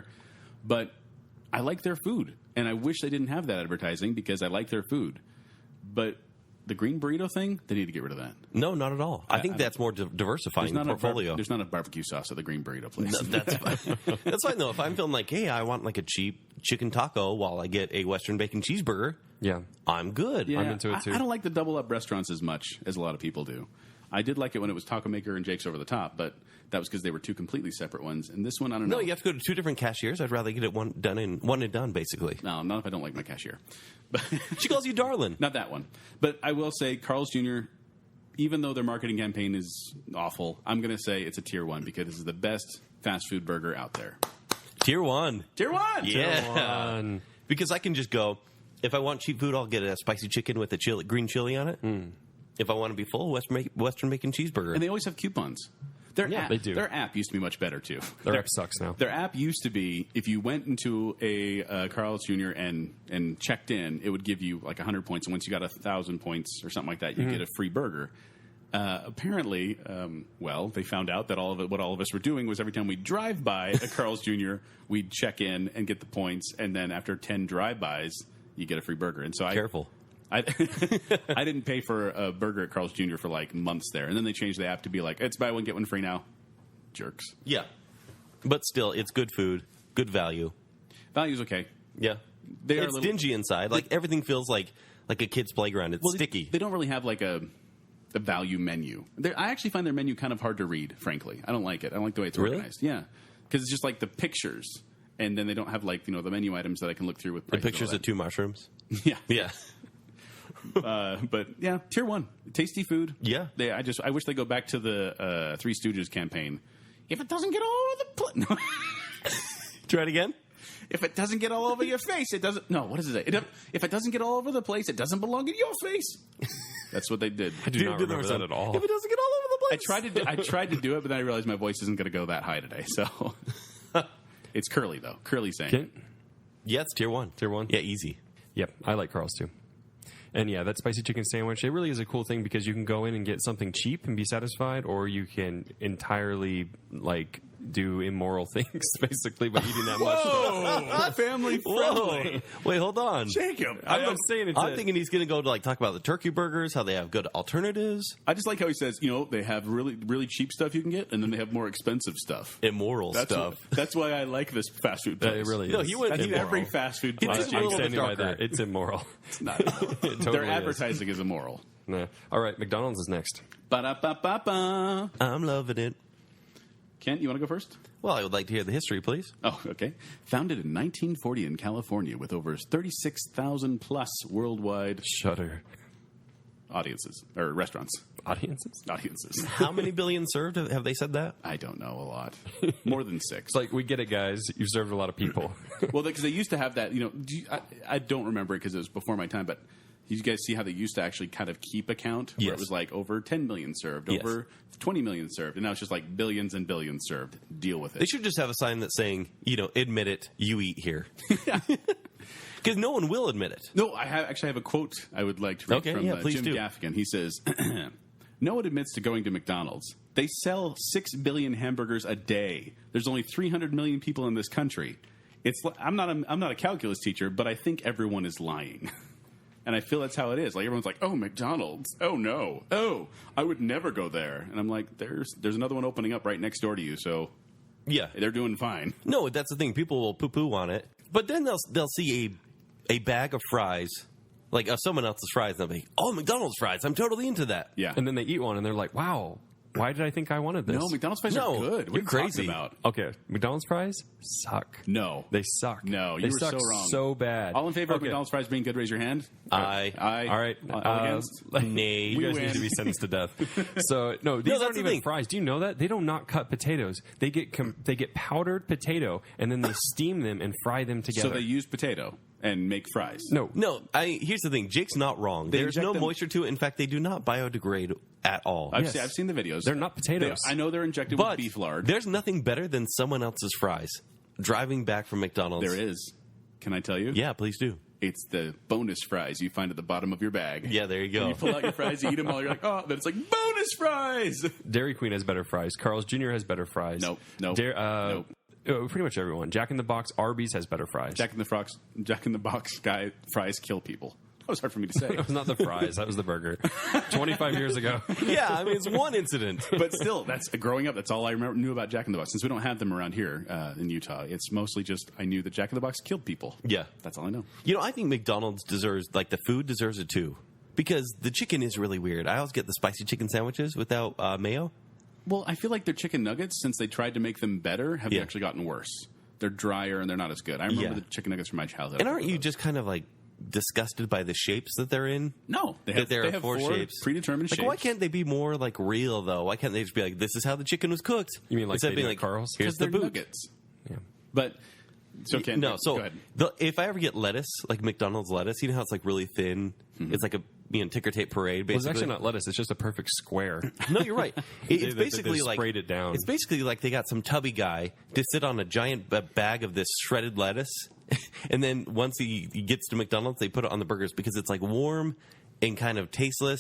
but I like their food, and I wish they didn't have that advertising because I like their food. But the green burrito thing, they need to get rid of that. No, not at all. I think that's more diversifying the portfolio. There's not a barbecue sauce at the green burrito place. No, that's fine. That's fine, though. If I'm feeling like, hey, I want like a cheap chicken taco while I get a Western bacon cheeseburger, Yeah. I'm good. Yeah, I'm into it, too. I don't like the double up restaurants as much as a lot of people do. I did like it when it was Taco Maker and Jake's Over the Top, but that was because they were two completely separate ones. And this one, I don't know. No, you have to go to two different cashiers. I'd rather get it one and done, basically. No, not if I don't like my cashier. But She calls you darling. not that one. But I will say Carl's Jr., even though their marketing campaign is awful, I'm going to say it's a tier 1 because this is the best fast food burger out there. Tier 1. Tier 1! Yeah. One. Because I can just go, if I want cheap food, I'll get a spicy chicken with a green chili on it. If I want to be full, Western bacon cheeseburger. And they always have coupons. Their app, they do. Their app used to be much better, too. Their app sucks now. Their app used to be, if you went into a Carl's Jr. and checked in, it would give you like 100 points. And once you got 1,000 points or something like that, you get a free burger. Apparently, they found out that what all of us were doing was every time we drive by a Carl's Jr., we'd check in and get the points. And then after 10 drive-bys, you get a free burger. And so Careful. I didn't pay for a burger at Carl's Jr. for like months there. And then they changed the app to be like, it's buy one, get one free now. Jerks. Yeah. But still, it's good food, good value. Value's okay. Yeah. It's dingy inside. Like, everything feels like a kid's playground. It's sticky. They don't really have like a value menu. I actually find their menu kind of hard to read, frankly. I don't like it. I don't like the way it's organized. Yeah. Because it's just like the pictures. And then they don't have like, the menu items that I can look through with The pictures of 2 mushrooms. Yeah. Yeah. But yeah, tier 1, tasty food. Yeah. I wish they go back to the Three Stooges campaign. If it doesn't get all over the place, Try it again. if it doesn't get all over your face, it doesn't. No, what does it say? If it doesn't get all over the place, it doesn't belong in your face. That's what they did. I do not remember that at all. If it doesn't get all over the place. I tried to do it, but then I realized my voice isn't going to go that high today. So it's Curly though. Curly saying it. Yeah, it's tier 1. Tier 1? Yeah, easy. Yep, I like Carl's too. And yeah, that spicy chicken sandwich, it really is a cool thing because you can go in and get something cheap and be satisfied, or you can entirely like do immoral things basically by eating that much. Whoa, family friendly. Wait, hold on. Jacob, I'm saying I'm thinking he's going to go to like talk about the turkey burgers, how they have good alternatives. I just like how he says, they have really, really cheap stuff you can get, and then they have more expensive stuff. Immoral stuff. That's why I like this fast food place. It really is. No, he went That's immoral. every fast food place. It's a I'm little bit standing by darker. that. It's immoral. It's not. It totally Their is. advertising is immoral. Nah. All right, McDonald's is next. Ba-da-ba-ba-ba. I'm loving it. Kent, you want to go first? Well, I would like to hear the history, please. Oh, okay. Founded in 1940 in California with over 36,000 plus worldwide Shudder. audiences, or restaurants. Audiences? Audiences. How many billion served? Have they said that? I don't know, a lot. More than 6. It's like, we get it, guys. You've served a lot of people. Well, because they used to have that, I don't remember it because it was before my time, but you guys see how they used to actually kind of keep a count? Where Yes. it was like over 10 million served, Yes. over 20 million served, and now it's just like billions and billions served. Deal with it. They should just have a sign that's saying, admit it, you eat here. Because no one will admit it. No, I actually have a quote I would like to read Okay, from yeah, please Jim do. Gaffigan. He says, "No one admits to going to McDonald's. They sell 6 billion hamburgers a day. There's only 300 million people in this country. I'm not a calculus teacher, but I think everyone is lying." And I feel that's how it is. Like, everyone's like, "Oh, McDonald's. Oh, no. Oh, I would never go there." And I'm like, there's another one opening up right next door to you, so Yeah. they're doing fine. No, that's the thing. People will poo-poo on it. But then they'll see a bag of fries, like someone else's fries, and they'll be, "Oh, McDonald's fries. I'm totally into that." Yeah. And then they eat one and they're like, wow, why did I think I wanted this? No, McDonald's fries No, are good. What you're are you crazy. talking about? Okay, McDonald's fries suck. No. They suck. No, they you were suck so wrong. so bad. All in favor of Okay. McDonald's fries being good, raise your hand. Aye. Aye. All right. All against? Nay. You guys win. need to be sentenced to death. So no, these that's aren't the even thing. fries. Do you know that they do not cut potatoes? They get powdered potato and then they steam them and fry them together. So they use potato and make fries. no. No, here's the thing. Jake's not wrong. They There's inject no them- moisture to it. In fact, they do not biodegrade at all. I've seen the videos. They're not potatoes. I know they're injected with But beef lard. there's nothing better than someone else's fries. Driving back from McDonald's. There is. Can I tell you? Yeah, please do. It's the bonus fries you find at the bottom of your bag. Yeah, there you go. You pull out your fries, you eat them all. You're like, oh, then it's like bonus fries. Dairy Queen has better fries. Carl's Jr. has better fries. Nope. Nope. Pretty much everyone. Jack in the Box, Arby's has better fries. Jack in the Box guy fries kill people. That was hard for me to say. That was not the fries. That was the burger. 25 years ago. Yeah, I mean, it's one incident. But still, that's growing up. That's all I knew about Jack in the Box. Since we don't have them around here in Utah, it's mostly just I knew that Jack in the Box killed people. Yeah. That's all I know. You know, I think McDonald's deserves, like, the food deserves it too. Because the chicken is really weird. I always get the spicy chicken sandwiches without mayo. Well, I feel like their chicken nuggets, since they tried to make them better, have actually gotten worse. They're drier and they're not as good. I remember the chicken nuggets from my childhood. And aren't you just kind of, like, disgusted by the shapes that they're in? No, they have four shapes, predetermined shapes. Why can't they be more like real though? Why can't they just be like, this is how the chicken was cooked? You mean like instead of being like Carl's? Here's the boot. Nuggets. Yeah. But so Ken, no. So go ahead. If I ever get lettuce, like McDonald's lettuce, you know how it's like really thin. Mm-hmm. It's like a ticker tape parade. Basically, well, it's actually not lettuce. It's just a perfect square. No, you're right. It's basically they like sprayed it down. It's basically like they got some tubby guy to sit on a giant bag of this shredded lettuce. And then once he gets to McDonald's, they put it on the burgers because it's like warm and kind of tasteless.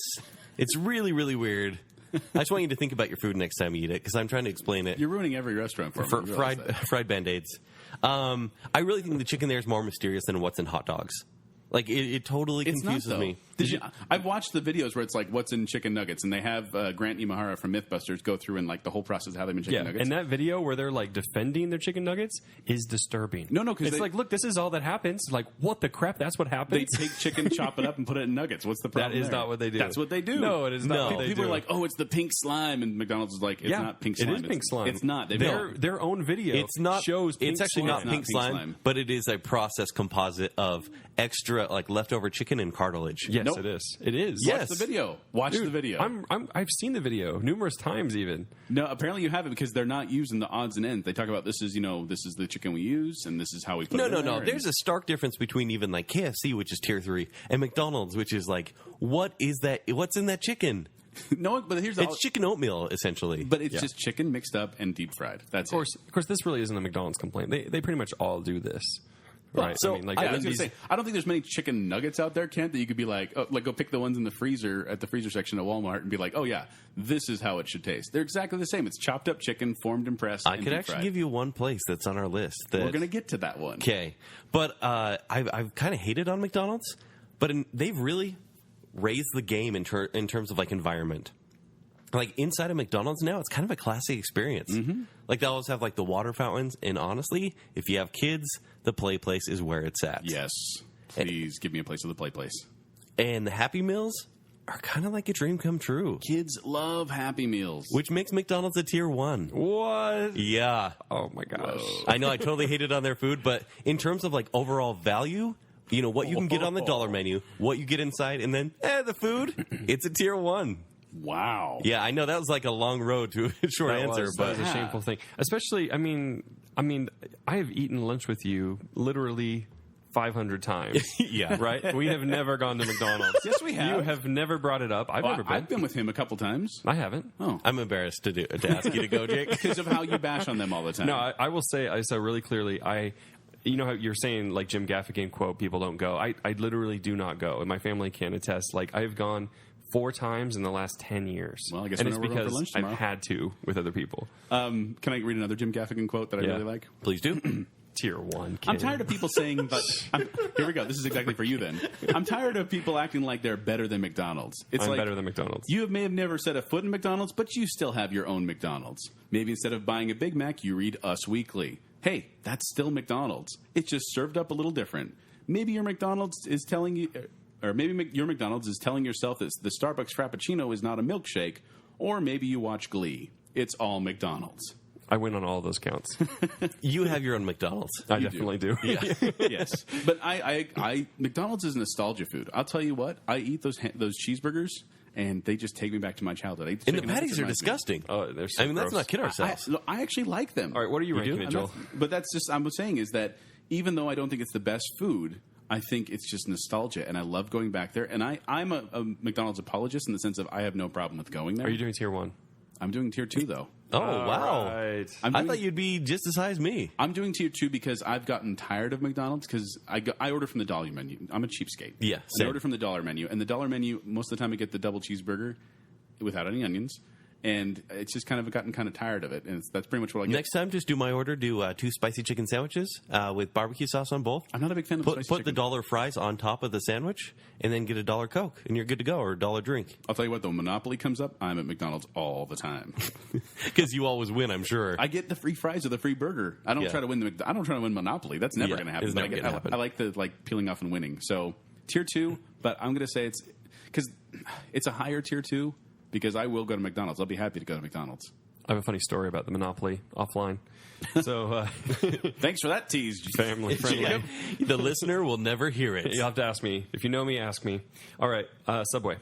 It's really, really weird. I just want you to think about your food next time you eat it because I'm trying to explain it. You're ruining every restaurant for me. Fried Band-Aids. I really think the chicken there is more mysterious than what's in hot dogs. Like, it totally confuses me. I've watched the videos where it's like, what's in chicken nuggets? And they have Grant Imahara from Mythbusters go through and, like, the whole process of how they make chicken nuggets. And that video where they're, like, defending their chicken nuggets is disturbing. No, because it's like, look, this is all that happens. Like, what the crap? That's what happens? They take chicken, chop it up, and put it in nuggets. What's the problem That is not what they do. That's what they do. No, it is not what they do. People are like, oh, it's the pink slime. And McDonald's is like, it's not pink slime. It is pink slime. It's not. Their own video shows pink It's actually slime. not pink slime, but it is a processed composite of extra, like, leftover chicken and cartilage. Yes, it is. It is. Watch the video. Watch the video. I've seen the video numerous times even. No, apparently you haven't because they're not using the odds and ends. They talk about this is the chicken we use and this is how we put it in No. There's a stark difference between even like KFC, which is tier 3, and McDonald's, which is like, what is that? What's in that chicken? No, but it's chicken oatmeal essentially. But it's just chicken mixed up and deep fried. That's of course. This really isn't a McDonald's complaint. They pretty much all do this. Right. So I mean, like, I was going to say, I don't think there's many chicken nuggets out there, Kent, that you could be like, go pick the ones in the freezer at the freezer section at Walmart and be like, oh yeah, this is how it should taste. They're exactly the same. It's chopped up chicken, formed and pressed. I could actually give you one place that's on our list. We're going to get to that one. Okay, but I've kind of hated on McDonald's, but they've really raised the game in terms of like environment. Like inside of McDonald's now, it's kind of a classy experience. Mm-hmm. Like they always have like the water fountains, and honestly, if you have kids, the play place is where it's at. Yes, please give me a place of the play place. And the Happy Meals are kind of like a dream come true. Kids love Happy Meals, which makes McDonald's a tier 1. What? Yeah. Oh my gosh. Whoa. I know I totally hated on their food, but in terms of like overall value, you know what you can get on the dollar menu, what you get inside, and then the food, it's a tier 1. Wow. Yeah, I know that was like a long road to a short answer, but that was a shameful thing. Especially, I mean, I have eaten lunch with you literally 500 times. Yeah. Right? We have never gone to McDonald's. Yes, we have. You have never brought it up. I've never been. I've been with him a couple times. I haven't. Oh. I'm embarrassed to ask you to go, Jake. Because of how you bash on them all the time. No, I will say, I said really clearly, you know how you're saying, like Jim Gaffigan quote, people don't go. I literally do not go. And my family can attest. Like, I've gone 4 times in the last 10 years. Well, I guess and it's because for lunch tomorrow. I've had to with other people. Can I read another Jim Gaffigan quote that I really like? Please do. Tier 1. I'm tired of people saying, here we go. This is exactly for you then. I'm tired of people acting like they're better than McDonald's. I'm better than McDonald's. You may have never set a foot in McDonald's, but you still have your own McDonald's. Maybe instead of buying a Big Mac, you read Us Weekly. Hey, that's still McDonald's. It's just served up a little different. Maybe your McDonald's is telling you... Or maybe your McDonald's is telling yourself that the Starbucks Frappuccino is not a milkshake. Or maybe you watch Glee. It's all McDonald's. I win on all of those counts. You have your own McDonald's. I definitely do. Yeah. Yes. But McDonald's is nostalgia food. I'll tell you what. I eat those cheeseburgers, and they just take me back to my childhood. And the patties are disgusting. Oh, they're so gross. Let's not kid ourselves. I actually like them. All right, what are you ranking it, Joel? But that's just, I'm saying is that even though I don't think it's the best food, I think it's just nostalgia, and I love going back there. And I'm a McDonald's apologist in the sense of I have no problem with going there. Are you doing tier 1? I'm doing tier 2, though. Oh, wow. Right. I thought you'd be just as high as me. I'm doing tier 2 because I've gotten tired of McDonald's because I order from the dollar menu. I'm a cheapskate. Yeah, I order from the dollar menu. And the dollar menu, most of the time I get the double cheeseburger without any onions. and it's just gotten kind of tired of it, and that's pretty much what I get. Next time, just do my order. Do 2 spicy chicken sandwiches with barbecue sauce on both. I'm not a big fan of spicy Put chicken. the $1 fries on top of the sandwich, and then get a $1 Coke, and you're good to go, or a $1 drink. I'll tell you what, though, Monopoly comes up, I'm at McDonald's all the time. Because you always win, I'm sure. I get the free fries or the free burger. I don't try to win I don't try to win Monopoly. That's never going to happen. It's never gonna happen. I like the peeling off and winning. So tier 2, but I'm going to say it's because it's a higher tier 2 because I will go to McDonald's. I'll be happy to go to McDonald's. I have a funny story about the Monopoly offline. So thanks for that tease. family friendly. The listener will never hear it. You'll have to ask me. If you know me, ask me. All right, Subway.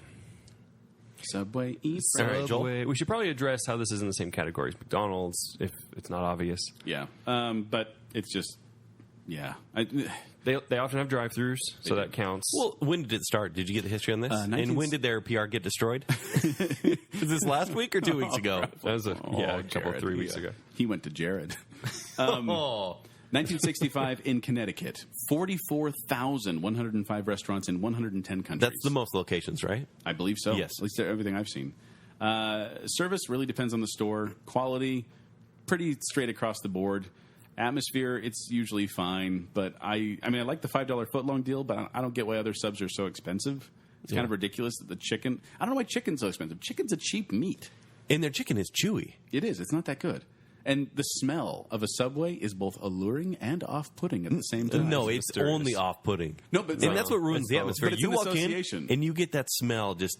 Subway East. All right, Joel. Subway. We should probably address how this is in the same category as McDonald's, if it's not obvious. Yeah, but it's just They often have drive-throughs, so that counts. Well, when did it start? Did you get the history on this? And when did their PR get destroyed? Was this last week or 2 weeks ago? That was a couple, Jared, 3 weeks ago. He went to Jared. 1965 Oh. in Connecticut, 44,105 restaurants in 110 countries. That's the most locations, right? I believe so. Yes. At least everything I've seen. Service really depends on the store. Quality, pretty straight across the board. Atmosphere, it's usually fine. But I like the $5 footlong deal, but I don't get why other subs are so expensive. It's kind of ridiculous that the chicken. I don't know why chicken's so expensive. Chicken's a cheap meat. And their chicken is chewy. It is. It's not that good. And the smell of a Subway is both alluring and off-putting at the same time. No, it's only off-putting. No, but and that's what ruins the atmosphere. But it's You an walk association. in and you get that smell just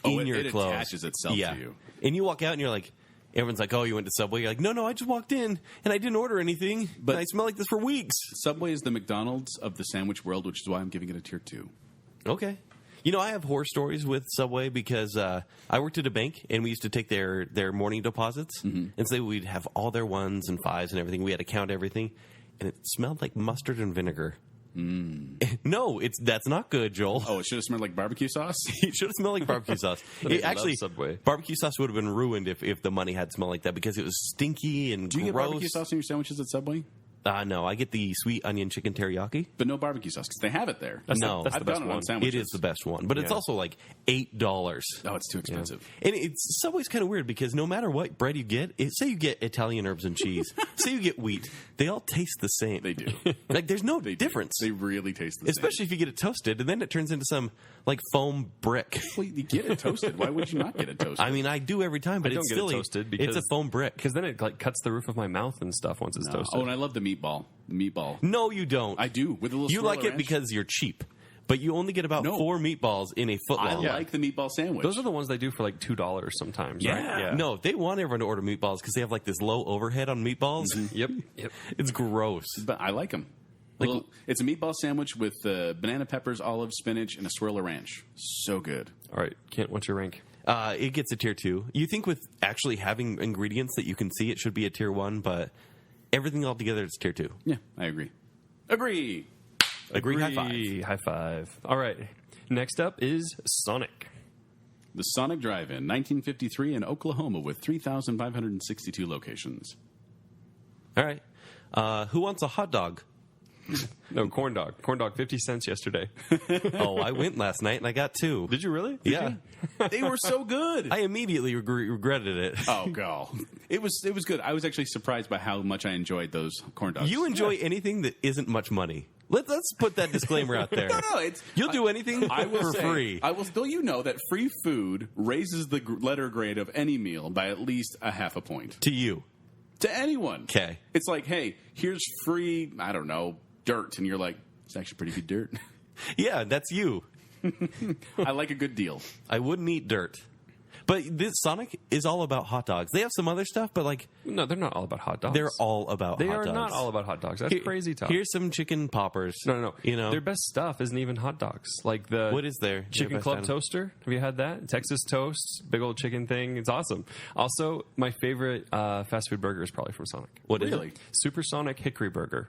in your it clothes. attaches itself to you. And you walk out and you're like, everyone's like, "Oh, you went to Subway?" You're like, "No, I just walked in and I didn't order anything, but I smell like this for weeks." Subway is the McDonald's of the sandwich world, which is why I'm giving it a tier 2. Okay. You know, I have horror stories with Subway because I worked at a bank and we used to take their morning deposits. And so we'd have all their 1s and 5s and everything. We had to count everything. And it smelled like mustard and vinegar. No, that's not good, Joel. Oh, it should have smelled like barbecue sauce? It should have smelled like barbecue sauce. Actually, Subway. barbecue sauce would have been ruined if the money had smelled like that because it was stinky and Do you gross. get barbecue sauce in your sandwiches at Subway? No, I get the sweet onion chicken teriyaki. But no barbecue sauce, because they have it there. That's No. that's I've the best done it on one. sandwiches. It is the best one, but it's Yeah. also like $8. Oh, it's too expensive. And it's Subway's kind of weird because no matter what bread you get, say you get Italian herbs and cheese, say you get wheat, they all taste the same. They do. Like there's no They do. difference. They really taste the Especially if you get it toasted, and then it turns into some like foam brick. same. Well, you get it toasted. Why would you not get it toasted? I mean, I do every time, but I don't it's get it still toasted because it's a foam brick. Because then it cuts the roof of my mouth and stuff once it's toasted. Oh, and I love the meatball. The meatball. No, you don't. I do, with a little You swirl like of it ranch. because you're cheap, but you only get about No. 4 meatballs in a foot I long. like the meatball sandwich. Those are the ones they do for like $2 sometimes, right? Yeah. No, they want everyone to order meatballs because they have like this low overhead on meatballs. Yep. It's gross. But I like them. It's a meatball sandwich with banana peppers, olives, spinach, and a swirl of ranch. So good. All right, Kent, what's your rank? It gets a tier 2. You think with actually having ingredients that you can see, it should be a tier 1, but everything all together, it's tier 2. Yeah, I agree. Agree. Agree. High five. High five. All right. Next up is Sonic. The Sonic Drive-In, 1953 in Oklahoma with 3,562 locations. All right. Who wants a hot dog? No, corn dog. Corn dog, 50 cents yesterday. Oh, I went last night and I got 2. Did you really? Yeah. They were so good. I immediately regretted it. Oh, God. It was good. I was actually surprised by how much I enjoyed those corn dogs. You enjoy anything that isn't much money. Let's put that disclaimer out there. No, You'll do anything I will for say, free. I will still, that free food raises the letter grade of any meal by at least a half a point. To you. To anyone. Okay. It's like, hey, here's free, I don't know, dirt. And you're like, it's actually pretty good dirt. Yeah, that's you. I like a good deal. I wouldn't eat dirt. But this Sonic is all about hot dogs. They have some other stuff, but like No, they're not all about hot dogs. they're all about They hot are dogs. not all about hot dogs. That's crazy talk. Here's some chicken poppers. No. You know, Their best stuff isn't even hot dogs. Like the what is their Chicken best Club item? Toaster. Have you had that? Texas toast, big old chicken thing. It's awesome. Also, my favorite fast food burger is probably from Sonic. What is Really? it? Supersonic Hickory Burger.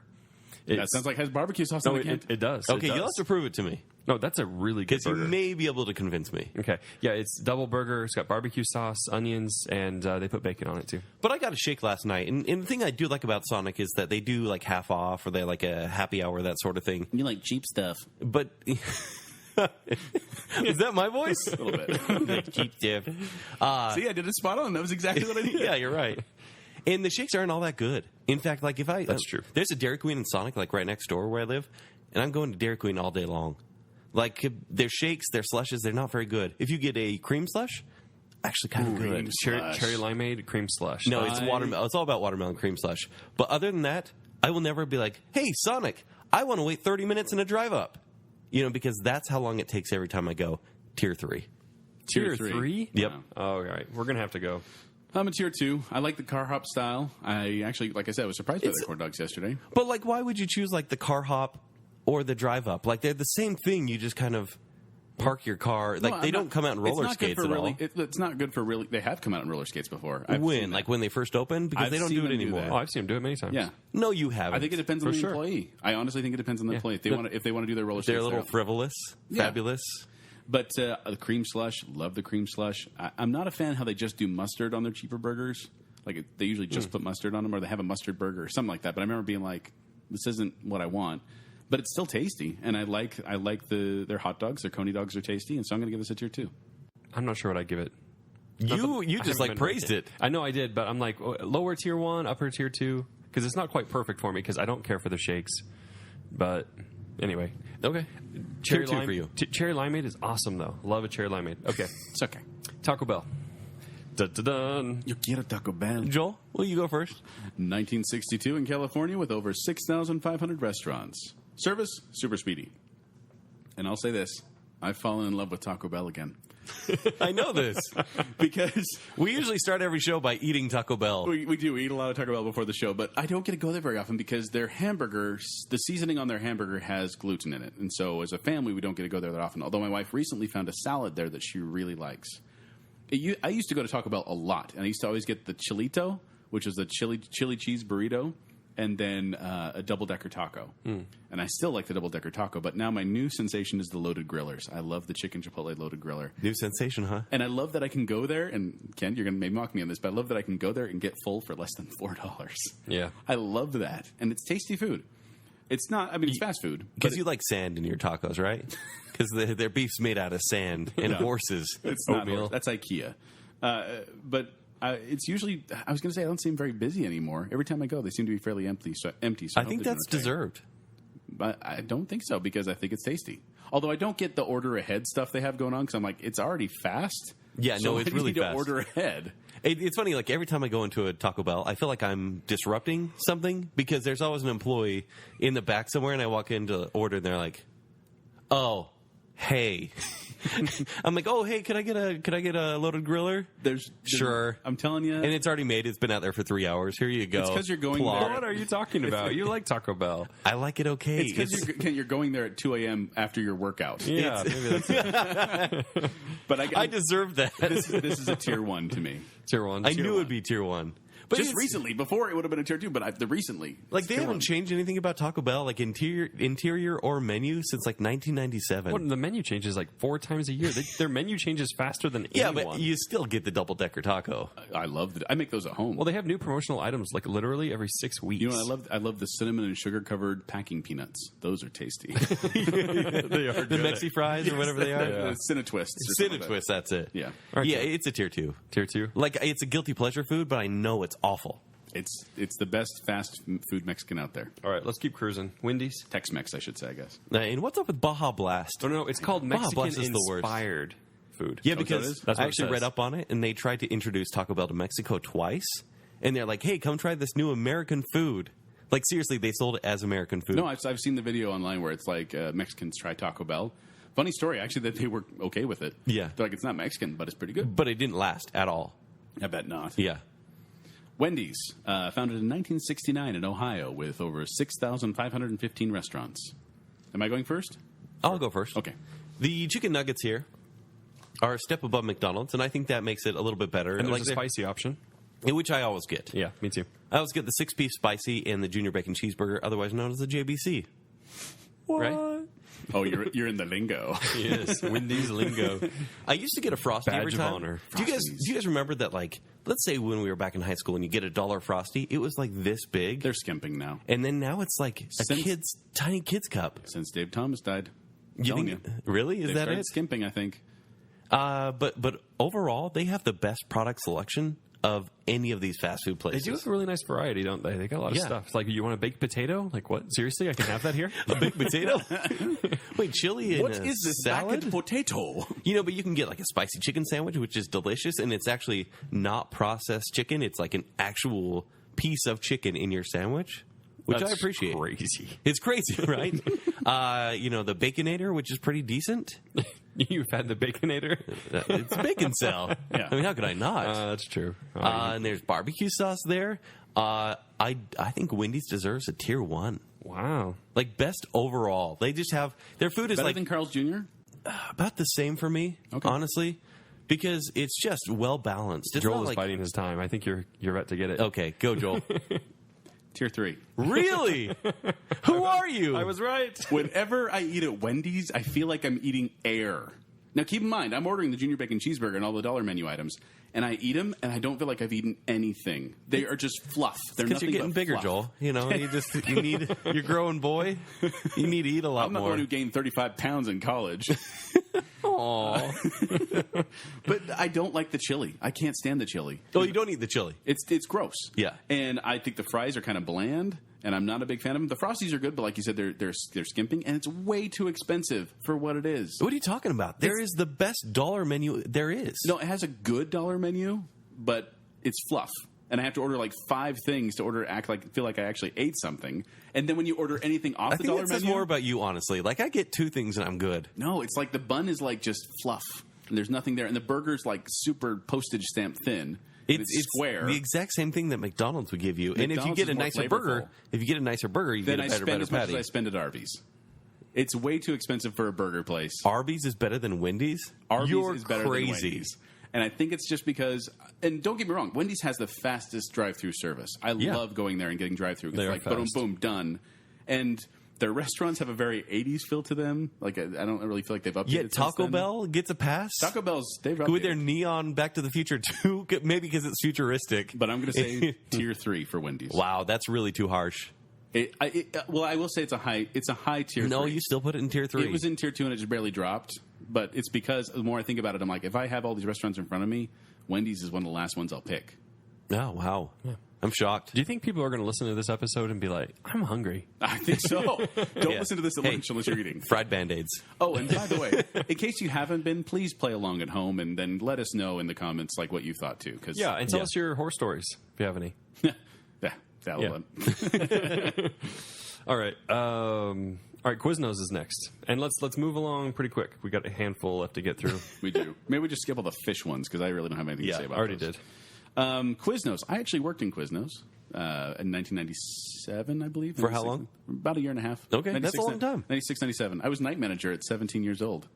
That sounds like it has barbecue sauce No, on the can. it does. Okay, It you'll does. have to prove it to me No, that's a really good because you burger. may be able to convince me. Okay. Yeah, it's double burger. It's got barbecue sauce, onions, and they put bacon on it too. But I got a shake last night, and the thing I do like about Sonic is that they do like half off, or they like a happy hour, that sort of thing. You like cheap stuff. But Is that my voice? A little bit. Cheap dip. See, I did it spot on. That was exactly what I needed. Yeah, you're right. And the shakes aren't all that good. In fact, like if I... That's true. There's a Dairy Queen in Sonic, like right next door where I live, and I'm going to Dairy Queen all day long. Like, their shakes, their slushes, they're not very good. If you get a cream slush, actually kind of good. Cherry limeade cream slush. No, it's watermelon. It's all about watermelon cream slush. But other than that, I will never be like, hey, Sonic, I want to wait 30 minutes in a drive up. You know, because that's how long it takes every time I go. Tier 3. Tier 3? Yep. Oh, all right. We're going to have to go. I'm a tier 2. I like the car hop style. I actually, like I said, I was surprised by the corn dogs yesterday. But, like, why would you choose, like, the car hop or the drive up? Like, they're the same thing. You just kind of park your car. Like, they don't come out in roller skates at all. It's not good for really. They have come out in roller skates before. Like when they first opened? Because they don't do it anymore. Oh, I've seen them do it many times. Yeah. No, you haven't. I think it depends on the employee. I honestly think it depends on the employee. If they want to do their roller skates. They're a little frivolous, fabulous. But the cream slush, love the cream slush. I'm not a fan how they just do mustard on their cheaper burgers. Like, they usually just put mustard on them, or they have a mustard burger or something like that. But I remember being like, this isn't what I want. But it's still tasty, and I like their hot dogs. Their Coney dogs are tasty, and so I'm going to give this a tier 2. I'm not sure what I'd give it. You just like praised it. I know I did, but I'm like lower tier 1, upper tier 2, because it's not quite perfect for me because I don't care for the shakes. But anyway, Okay. cherry Tier 2 lime for you. Cherry limeade is awesome though. Love a cherry limeade. Okay, It's okay. Taco Bell. Dun, dun, dun. You quiero Taco Bell. Joel, will you go first? 1962 in California with over 6,500 restaurants. Service, super speedy. And I'll say this. I've fallen in love with Taco Bell again. I know this. Because We usually start every show by eating Taco Bell. we do. We eat a lot of Taco Bell before the show, but I don't get to go there very often because their hamburgers, the seasoning on their hamburger has gluten in it. And so as a family, we don't get to go there that often. Although my wife recently found a salad there that she really likes. I used to go to Taco Bell a lot, and I used to always get the chilito, which is the chili cheese burrito, and then a double-decker taco. And I still like the double-decker taco, but now my new sensation is the loaded grillers. I love the chicken chipotle loaded griller. New sensation, huh? And I love that I can go there, and Ken, you're going to maybe mock me on this, but I love that I can go there and get full for less than $4. Yeah. I love that. And it's tasty food. It's not, I mean, it's fast food. Because you like sand in your tacos, right? Because their beef's made out of sand and horses. It's oatmeal. not, that's IKEA. But it's usually, I was going to say, I don't seem very busy anymore. Every time I go, they seem to be fairly empty. So I think that's deserved. But I don't think so because I think it's tasty. Although I don't get the order ahead stuff they have going on because I'm like, it's already fast. Yeah, so no, it's I really need fast. to order ahead. It's funny, like every time I go into a Taco Bell, I feel like I'm disrupting something because there's always an employee in the back somewhere, and I walk in to order, and they're like, "Oh, hey." I'm like, "Oh, hey, could I get a loaded griller?" Sure. I'm telling you, And it's already made. It's been out there for 3 hours. Here you go. It's 'cause you're going Plop. there. What are you talking about? You like Taco Bell. I like it okay. it's because you're going there at 2 a.m. after your workout. Yeah, maybe that's But I deserve that. this is a tier 1 to me. tier 1. I knew it would be tier 1. But Just it's- recently, before it would have been a tier 2, but recently. Like, it's they tier haven't 1. changed anything about Taco Bell, like interior or menu, since like 1997. What, the menu changes like 4 times a year. Their menu changes faster than Yeah, anyone. but you still get the double-decker taco. I love it. I make those at home. Well, they have new promotional items like literally every 6 weeks. You know what I love the cinnamon and sugar covered packing peanuts. Those are tasty. They are The Mexi fries or whatever they are. The Cinna-Twists. or something like that. Cinna-Twist, that's it. Yeah. Right, Yeah, so- it's a tier 2. Tier 2. Like, it's a guilty pleasure food, but I know it's awful. It's the best fast food Mexican out there. All right, let's keep cruising. Wendy's. Tex-Mex, I should say, I guess. And what's up with Baja Blast? Oh, no, it's called Baja Blast is the worst. Mexican-inspired food. Yeah, so it because is? That's I what it actually says. read up on it, and they tried to introduce Taco Bell to Mexico twice, and they're like, hey, come try this new American food. Like, seriously, they sold it as American food. No, I've seen the video online where it's like Mexicans try Taco Bell. Funny story, actually, that they were okay with it. Yeah. They're like, it's not Mexican, but it's pretty good. But it didn't last at all. I bet not. Yeah. Wendy's, founded in 1969 in Ohio with over 6,515 restaurants. Am I going first? I'll go first. Okay. The chicken nuggets here are a step above McDonald's, and I think that makes it a little bit better. And there's like a spicy option. which I always get. Yeah, me too. I always get the 6-piece spicy and the junior bacon cheeseburger, otherwise known as the JBC. Right? Oh, you're in the lingo. Yes, Wendy's lingo. I used to get a Frosty Badge every of time. honor. Do you guys remember that, like, let's say when we were back in high school and you get a $1 Frosty, it was like this big. They're skimping now. And then now it's like a Since- tiny kid's cup. Since Dave Thomas died. Really? Is They've that started it? skimping, I think. But overall, they have the best product selection of any of these fast food places. They do have a really nice variety, don't they? They got a lot of stuff. It's like, you want a baked potato? Like, what? Seriously? I can have that here? A baked potato? Wait, chili and What is this salad? baked potato? But you can get like a spicy chicken sandwich, which is delicious, and it's actually not processed chicken. It's like an actual piece of chicken in your sandwich, which I appreciate. Crazy. It's crazy, right? The Baconator, which is pretty decent. You've had the Baconator? It's Baconsale. Yeah. I mean, how could I not? That's true. And there's barbecue sauce there. I think Wendy's deserves a tier 1. Wow. Like, best overall. They just have their food is Better like than Carl's Jr.? about the same for me, honestly, because it's just well balanced. It's Joel not is like, biding his time. I think you're about to get it. okay, go Joel. Tier 3. Really? Who are you? I was right. Whenever I eat at Wendy's, I feel like I'm eating air. Now, keep in mind, I'm ordering the Junior Bacon Cheeseburger and all the dollar menu items, and I eat them, and I don't feel like I've eaten anything. They are just fluff. They're Because nothing you're getting but bigger, fluff. Joel. You're growing boy. You need to eat a lot I'm not the more. one who gained 35 pounds in college. Aww. But I don't like the chili. I can't stand the chili. Oh, you don't eat the chili. It's gross. Yeah. And I think the fries are kind of bland, and I'm not a big fan of them. The Frosties are good, but like you said, they're skimping, and it's way too expensive for what it is. What are you talking about? There is the best dollar menu there is. No, it has a good dollar menu, but it's fluff. And I have to order like 5 things to feel like I actually ate something. And then when you order anything off I the think dollar that says menu, more about you, honestly. Like, I get 2 things and I'm good. no, it's like the bun is like just fluff, and there's nothing there, and the burger's like super postage stamp thin. And it's square. The exact same thing that McDonald's would give you. And if you McDonald's get a is more nicer flavorful. burger, you then get I a spend better as much patty. as I spend at Arby's. It's way too expensive for a burger place. Arby's is better than Wendy's? Arby's You're is better crazy. than Wendy's. And I think it's just because, and don't get me wrong, Wendy's has the fastest drive-through service. I love going there and getting drive-through. It's They are like boom, fast. boom, done. And their restaurants have a very 80s feel to them. Like, I don't really feel like they've updated. Yet since Taco then. Bell gets a pass? They've with updated. their neon Back to the Future 2? Maybe because it's futuristic. But I'm going to say tier 3 for Wendy's. Wow, that's really too harsh. Well, I will say it's a high tier. No, 3. you still put it in tier 3. It was in tier 2 and it just barely dropped. But it's because the more I think about it, I'm like, if I have all these restaurants in front of me, Wendy's is one of the last ones I'll pick. Oh, wow. Yeah. I'm shocked. Do you think people are going to listen to this episode and be like, I'm hungry? I think so. Don't Yeah. listen to this at Hey. lunch unless you're eating. Fried Band-Aids. Oh, and by the way, in case you haven't been, please play along at home and then let us know in the comments like what you thought too. Cause, Yeah, and tell us your horror stories if you have any. yeah, that Yeah. one. All right. All right, Quiznos is next. And let's move along pretty quick. We got a handful left to get through. We do. Maybe we just skip all the fish ones because I really don't have anything to say about already those. did. Quiznos. I actually worked in Quiznos in 1997, I believe. For how 96 long? About a year and a half. Okay, that's a long time. 96, 97. I was night manager at 17 years old.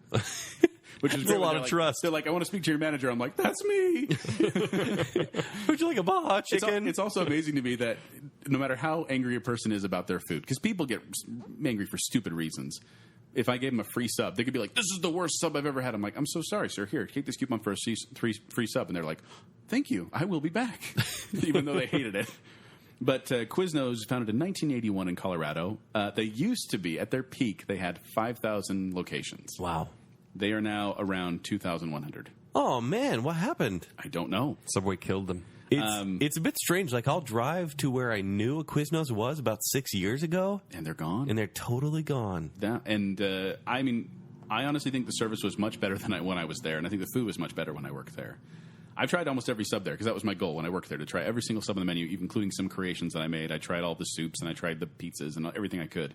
Which is That's a lot of like, trust. They're like, I want to speak to your manager. I'm like, that's me. Would you like a Baja chicken? It's also amazing to me that no matter how angry a person is about their food, because people get angry for stupid reasons. If I gave them a free sub, they could be like, this is the worst sub I've ever had. I'm like, I'm so sorry, sir. Here, take this coupon for a free sub. And they're like, thank you. I will be back. Even though they hated it. But Quiznos, founded in 1981 in Colorado. They used to be, at their peak, they had 5,000 locations. Wow. They are now around 2,100. Oh, man, what happened? I don't know. Subway killed them. It's a bit strange. Like, I'll drive to where I knew a Quiznos was about 6 years ago, And they're gone. and they're totally gone. I mean, I honestly think the service was much better than when I was there, and I think the food was much better when I worked there. I've tried almost every sub there because that was my goal when I worked there, to try every single sub on the menu, even including some creations that I made. I tried all the soups and I tried the pizzas and everything I could.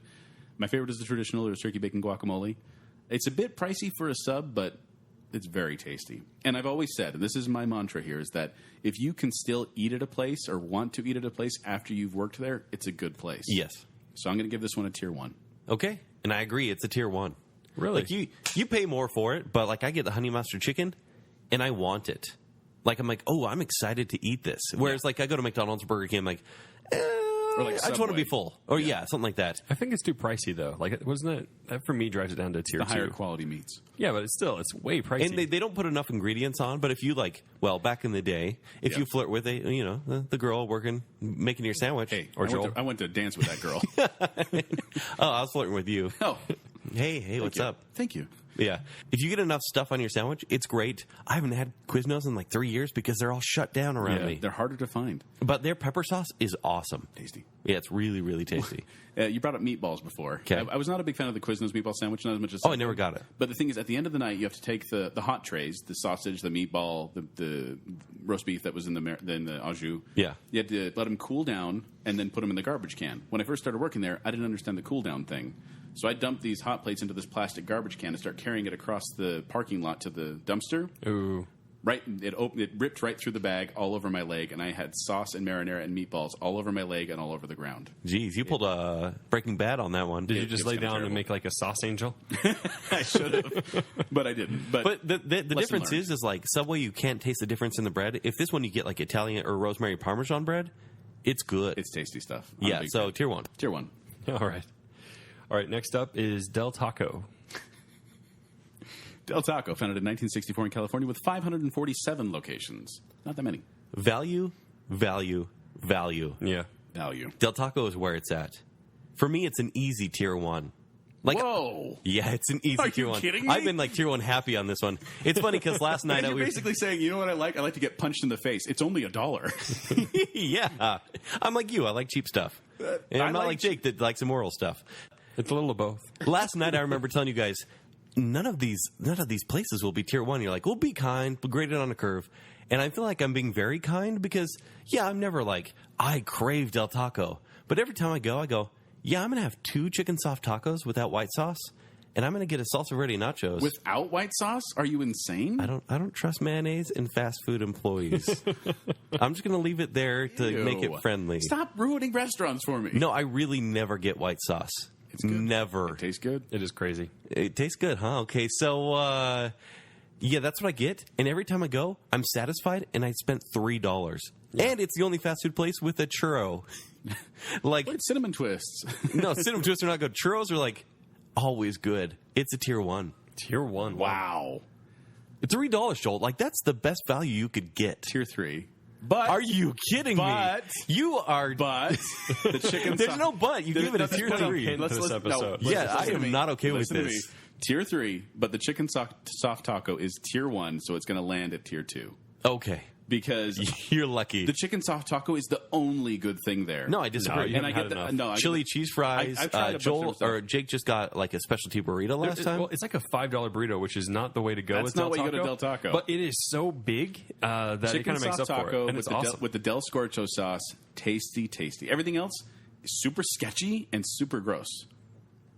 My favorite is the traditional or turkey bacon guacamole. It's a bit pricey for a sub, but it's very tasty. And I've always said, and this is my mantra here, is that if you can still eat at a place or want to eat at a place after you've worked there, it's a good place. Yes. So I'm going to give this one a tier 1. Okay, and I agree. It's a tier 1. Really? Like, you pay more for it, but, like, I get the Honey Mustard Chicken, and I want it. Like, I'm like, oh, I'm excited to eat this. Whereas, like, I go to McDonald's or Burger King, I'm like, Or like I just want to be Subway. full. Or, yeah, something like that. I think it's too pricey, though. Like, wasn't it? That, for me, drives it down to tier The 2. higher quality meats. Yeah, but it's way pricey. And they don't put enough ingredients on, but if you, like, well, back in the day, if Yeah. you flirt with the girl working, making your sandwich, Hey, or I Joel. went to dance with that girl. Oh, I was flirting with you. Oh, Hey, what's up? Thank you. Yeah. If you get enough stuff on your sandwich, it's great. I haven't had Quiznos in like 3 years because they're all shut down around me. They're harder to find. But their pepper sauce is awesome. Tasty. Yeah, it's really, really tasty. You brought up meatballs before. Okay. I was not a big fan of the Quiznos meatball sandwich, not as much as... Oh, I never got it. But the thing is, at the end of the night, you have to take the hot trays, the sausage, the meatball, the roast beef that was in the au jus. Yeah. You had to let them cool down and then put them in the garbage can. When I first started working there, I didn't understand the cool down thing. So I dumped these hot plates into this plastic garbage can and start carrying it across the parking lot to the dumpster. Ooh. Right, it ripped right through the bag, all over my leg, and I had sauce and marinara and meatballs all over my leg and all over the ground. Jeez, you pulled a Breaking Bad on that one. Did you just was lay kinda down terrible. and make like a sauce angel? I should have, but I didn't. But the difference learned. is like Subway, you can't taste the difference in the bread. If this one you get like Italian or rosemary Parmesan bread, it's good. it's tasty stuff. I'm a yeah, big so fan. tier 1. Tier 1. All right. Next up is Del Taco. Del Taco, founded in 1964 in California with 547 locations. Not that many. Value, value, value. Yeah. Value. Del Taco is where it's at. For me, it's an easy tier 1. Like, Whoa! yeah, it's an easy Are tier you 1. kidding me? I've been like tier 1 happy on this one. It's funny because last night And I you're was basically saying, you know what I like? I like to get punched in the face. It's only $1. yeah. I'm like you. I like cheap stuff. And I'm I not like like Jake that likes immoral stuff. It's a little of both. Last night I remember telling you guys, none of these places will be tier 1. You're like, we'll be kind, we'll grade it on a curve. And I feel like I'm being very kind because, yeah, I'm never like, I crave Del Taco. But every time I go, yeah, I'm going to have 2 chicken soft tacos without white sauce. And I'm going to get a salsa verde nachos. Without white sauce? Are you insane? I don't trust mayonnaise in fast food employees. I'm just going to leave it there to Ew. make it friendly. Stop ruining restaurants for me. No, I really never get white sauce. It's good. Never. It tastes good. It is crazy. It tastes good, huh? Okay, so yeah, that's what I get. And every time I go, I'm satisfied, and I spent $3. Yeah. And it's the only fast food place with a churro. Like, Wait, cinnamon twists. no, cinnamon twists are not good. Churros are like always good. It's a tier 1. Tier 1. Wow. $3, Joel. Like, that's the best value you could get. Tier 3. But Are you kidding But- me? You are. But the chicken. There's no but. You give it a tier 3. Let's- this episode. Yeah, I am not okay with listen to this. me. Tier 3, but the chicken soft taco is tier 1, so it's going to land at tier 2 Okay. because You're lucky. the chicken soft taco is the only good thing there. No, I disagree. you and I haven't get had that. enough. No, I Chili get cheese fries. I've tried a bunch of Joel different stuff. or Jake just got like a specialty burrito last time. Well, it's like a $5 burrito, which is not the way to go. That's with not Del what you Taco, go to Del Taco. But it is so big that it chicken kind of makes soft up for taco it, and with it's the awesome. with the Del Scorcho sauce. Tasty, tasty. Everything else is super sketchy and super gross.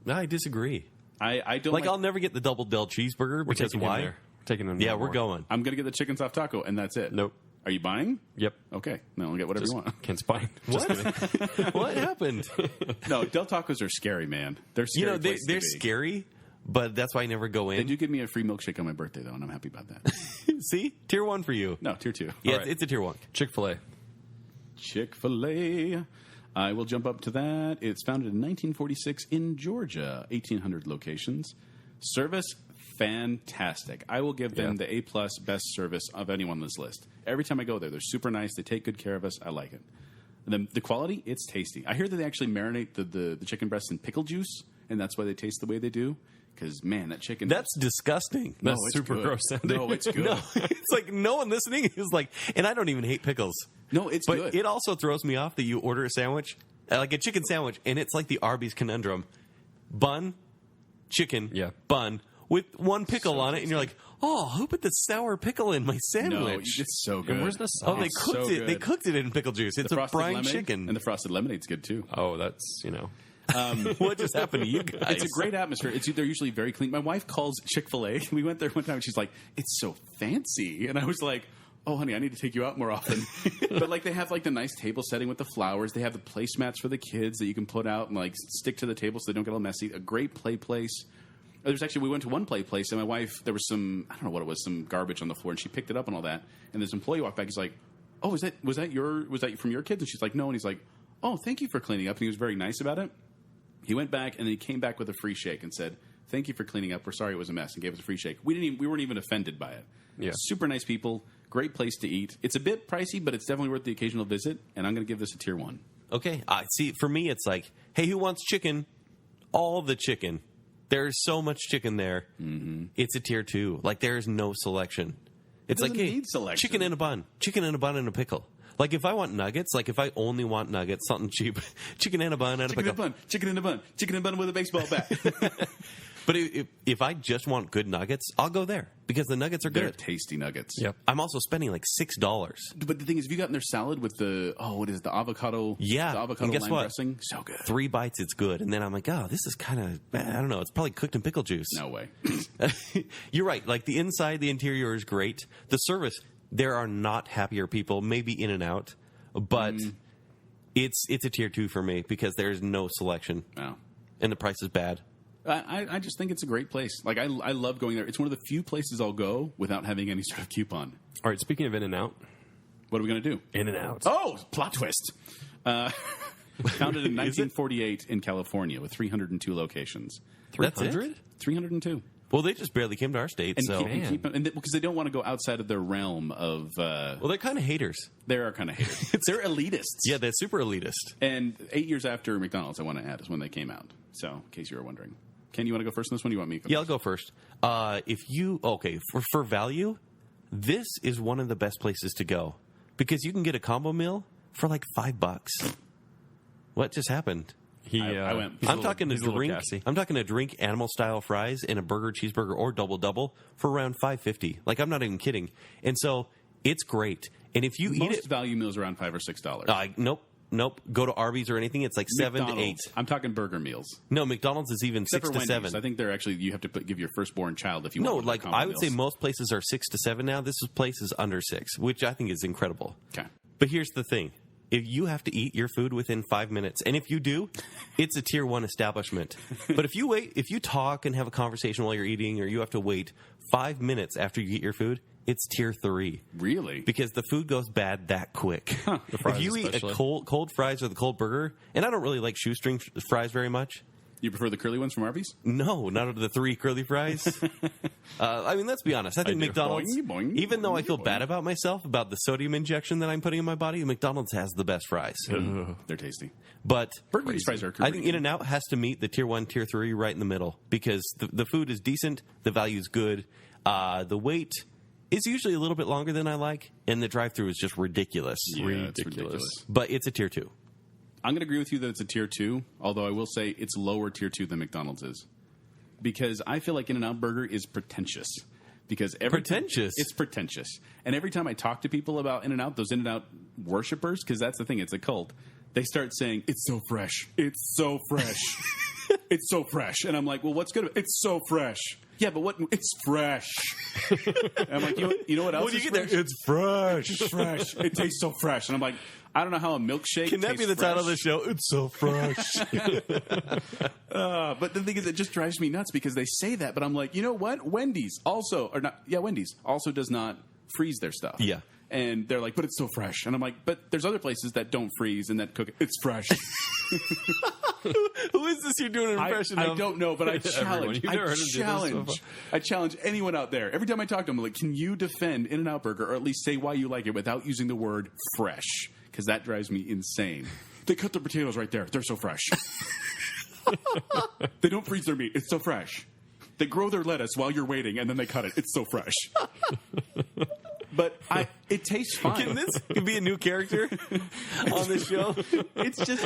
No, I disagree. I don't Like, I'll never get the double Del cheeseburger We're because taking why? him there. Taking him. Yeah, no we're more. going. I'm going to get the chicken soft taco, and that's it. Nope. Are you buying? Yep. Okay. No, I'll get whatever Just you want. Kent's buying. Just kidding. What happened? No, Del Tacos are scary, man. They're scary. You know, places to they're be. scary, but that's why I never go They in. do give me a free milkshake on my birthday, though, and I'm happy about that. See? Tier 1 for you. No, tier 2. Yeah, All right. it's a tier 1. Chick-Fil-A. Chick-Fil-A. I will jump up to that. It's founded in 1946 in Georgia, 1,800 locations. Service, fantastic. I will give them the A-plus best service of anyone on this list. Every time I go there, they're super nice. They take good care of us. I like it. The quality, it's tasty. I hear that they actually marinate the chicken breasts in pickle juice, and that's why they taste the way they do. Because, man, that chicken... That's disgusting. No, That's it's super good. gross sounding. No, it's good. No, it's like no one listening is like, and I don't even hate pickles. No, it's But good. it also throws me off that you order a sandwich, like a chicken sandwich, and it's like the Arby's conundrum: bun, chicken, Yeah. bun with one pickle So on it, and you're like, oh, who put the sour pickle in my No, sandwich? it's so good. And where's the sauce? Oh, they It's cooked so it. They good. cooked it in pickle juice. It's The a frosted brine lemonade, chicken. and the frosted lemonade's good, too. Oh, that's, you know. What just happened to you guys? It's a great atmosphere. They're usually very clean. My wife calls Chick-Fil-A. We went there one time, and she's like, "It's so fancy," and I was like, "Oh, honey, I need to take you out more often." But like, they have like the nice table setting with the flowers. They have the placemats for the kids that you can put out and like stick to the table so they don't get all messy. A great play place. There's actually, we went to one play place, and my wife, there was some, I don't know what it was, some garbage on the floor, and she picked it up and all that. And this employee walked back. He's like, "Oh, was that from your kids?" And she's like, "No." And he's like, "Oh, thank you for cleaning up." And he was very nice about it. He went back and then he came back with a free shake and said, "Thank you for cleaning up. We're sorry it was a mess," and gave us a free shake. We weren't even offended by it. Yeah. Super nice people. Great place to eat. It's a bit pricey, but it's definitely worth the occasional visit. And I'm going to give this a tier 1. Okay, see, for me, it's like, hey, who wants chicken? All the chicken. There's so much chicken there. Mm-hmm. It's a tier 2. Like, there's no selection. It's like, hey, chicken in a bun and a pickle. Like, if I want nuggets, like if I only want nuggets, something cheap, chicken in a bun and a pickle. Chicken in a bun with a baseball bat. But if I just want good nuggets, I'll go there because the nuggets are good. They're tasty nuggets. Yep. I'm also spending like $6. But the thing is, have you gotten their salad with the avocado? Yeah. The avocado guess lime what? dressing? So good. 3 bites, it's good. And then I'm like, oh, this is kind of, I don't know. It's probably cooked in pickle juice. No way. You're right. Like the inside, the interior is great. The service, there are not happier people, maybe In and Out, but it's a tier 2 for me because there's no selection. No. And the price is bad. I just think it's a great place. Like, I love going there. It's one of the few places I'll go without having any sort of coupon. All right, speaking of In and Out. What are we going to do? In and Out. Oh, plot twist. Founded in 1948 in California with 302 locations. 300? 302. Well, they just barely came to our state, so Because they don't want to go outside of their realm of. Well, they're kind of haters. They are kind of haters. They're elitists. Yeah, they're super elitist. And 8 years after McDonald's, I want to add, is when they came out. So, in case you were wondering. Ken, you want to go first on this one? Or you want me to go Yeah, I'll go first. For value, this is one of the best places to go because you can get a combo meal for like $5. What just happened? I went. I'm talking a drink, animal style fries and a burger, cheeseburger, or double for around $5.50. Like, I'm not even kidding. And so it's great. And if you eat it, value meals around $5 or $6. Nope. Go to Arby's or anything. It's like $7 to $8. I'm talking burger meals. No, McDonald's is even Except 6 to $7. I think they're actually you have to give your firstborn child if you no, want. No, like I would say most places are 6 to 7 now. This place is under 6, which I think is incredible. Okay, but here's the thing: if you have to eat your food within 5 minutes, and if you do, it's a tier 1 establishment. But if you talk and have a conversation while you're eating, or you have to wait 5 minutes after you eat your food, it's tier 3. Really? Because the food goes bad that quick. Huh. If you eat a cold fries or the cold burger, and I don't really like shoestring fries very much. You prefer the curly ones from Arby's? No, not the 3 curly fries. I mean, let's be honest. I think McDonald's, even though I feel bad about myself, about the sodium injection that I'm putting in my body, McDonald's has the best fries. They're tasty. But Burger's fries are I think In and Out has to meet the tier 1, tier 3 right in the middle because the food is decent, the value is good, the wait is usually a little bit longer than I like, and the drive-thru is just ridiculous. Yeah, it's ridiculous. But it's a tier 2. I'm going to agree with you that it's a tier 2, although I will say it's lower tier 2 than McDonald's is. Because I feel like In-N-Out Burger is pretentious. Because it's pretentious. And every time I talk to people about In-N-Out, those In-N-Out worshipers, because that's the thing, it's a cult, they start saying, it's so fresh. It's so fresh. It's so fresh. And I'm like, well, what's good? It's so fresh. Yeah, but what? It's fresh. And I'm like, you know what else is fresh? It's fresh. It's fresh. It tastes so fresh. And I'm like, I don't know how a milkshake Can that be the title of the show? It's so fresh. But the thing is, it just drives me nuts because they say that. But I'm like, you know what? Wendy's also does not freeze their stuff. Yeah. And they're like, but it's so fresh. And I'm like, but there's other places that don't freeze and that cook it. It's fresh. Who is this you're doing an impression of? I don't know, but I challenge. I challenge anyone out there. Every time I talk to them, I'm like, can you defend In-N-Out Burger or at least say why you like it without using the word fresh? Because that drives me insane. They cut their potatoes right there. They're so fresh. They don't freeze their meat. It's so fresh. They grow their lettuce while you're waiting, and then they cut it. It's so fresh. But it tastes fine. Can this be a new character on this show? It's just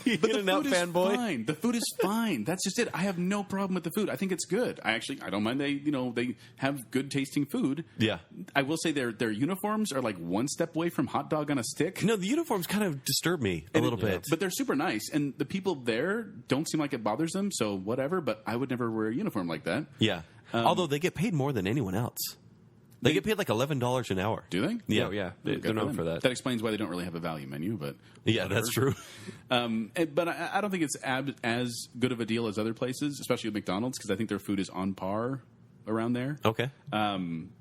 the In-N-Out fanboy. Fine. The food is fine. That's just it. I have no problem with the food. I think it's good. I don't mind. They have good tasting food. Yeah. I will say their uniforms are like one step away from hot dog on a stick. No, the uniforms kind of disturb me a little bit. But they're super nice, and the people there don't seem like it bothers them. So whatever. But I would never wear a uniform like that. Yeah. Although they get paid more than anyone else. They get paid like $11 an hour. Do they? Yeah, yeah. They're known for that. That explains why they don't really have a value menu. But yeah, that's true. But I don't think it's as good of a deal as other places, especially with McDonald's, because I think their food is on par around there. Okay.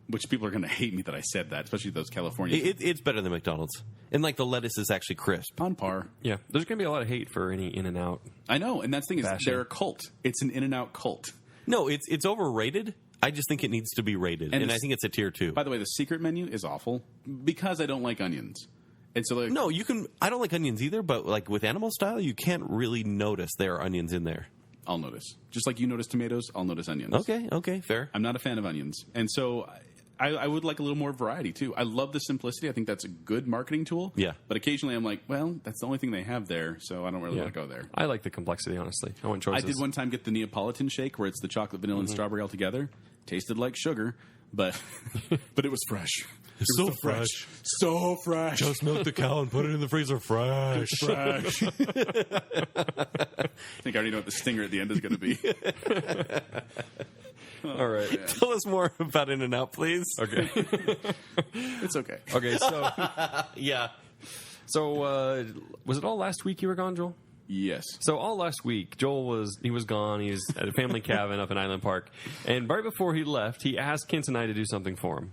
Which people are going to hate me that I said that, especially those California. It's better than McDonald's. And like the lettuce is actually crisp. On par. Yeah. There's going to be a lot of hate for any In-N-Out. I know. And that's the thing is they're a cult. It's an In-N-Out cult. No, it's overrated. I just think it needs to be rated, and I think it's a tier 2. By the way, the secret menu is awful because I don't like onions. And so, no, you can. I don't like onions either, but like with animal style, you can't really notice there are onions in there. I'll notice. Just like you notice tomatoes, I'll notice onions. Okay, fair. I'm not a fan of onions. And so I would like a little more variety, too. I love the simplicity. I think that's a good marketing tool. Yeah. But occasionally I'm like, well, that's the only thing they have there, so I don't really want to go there. I like the complexity, honestly. I want choices. I did one time get the Neapolitan shake where it's the chocolate, vanilla, and strawberry all together. Tasted like sugar, but but it was fresh. It's so fresh. So fresh. Just milk the cow and put it in the freezer fresh. Fresh. I think I already know what the stinger at the end is going to be. All right. Man. Tell us more about In-N-Out, please. Okay. It's okay. Okay, so Yeah. so was it all last week you were gone, Joel? Yes. So all last week, Joel was gone. He was at a family cabin up in Island Park, and right before he left, he asked Kent and I to do something for him.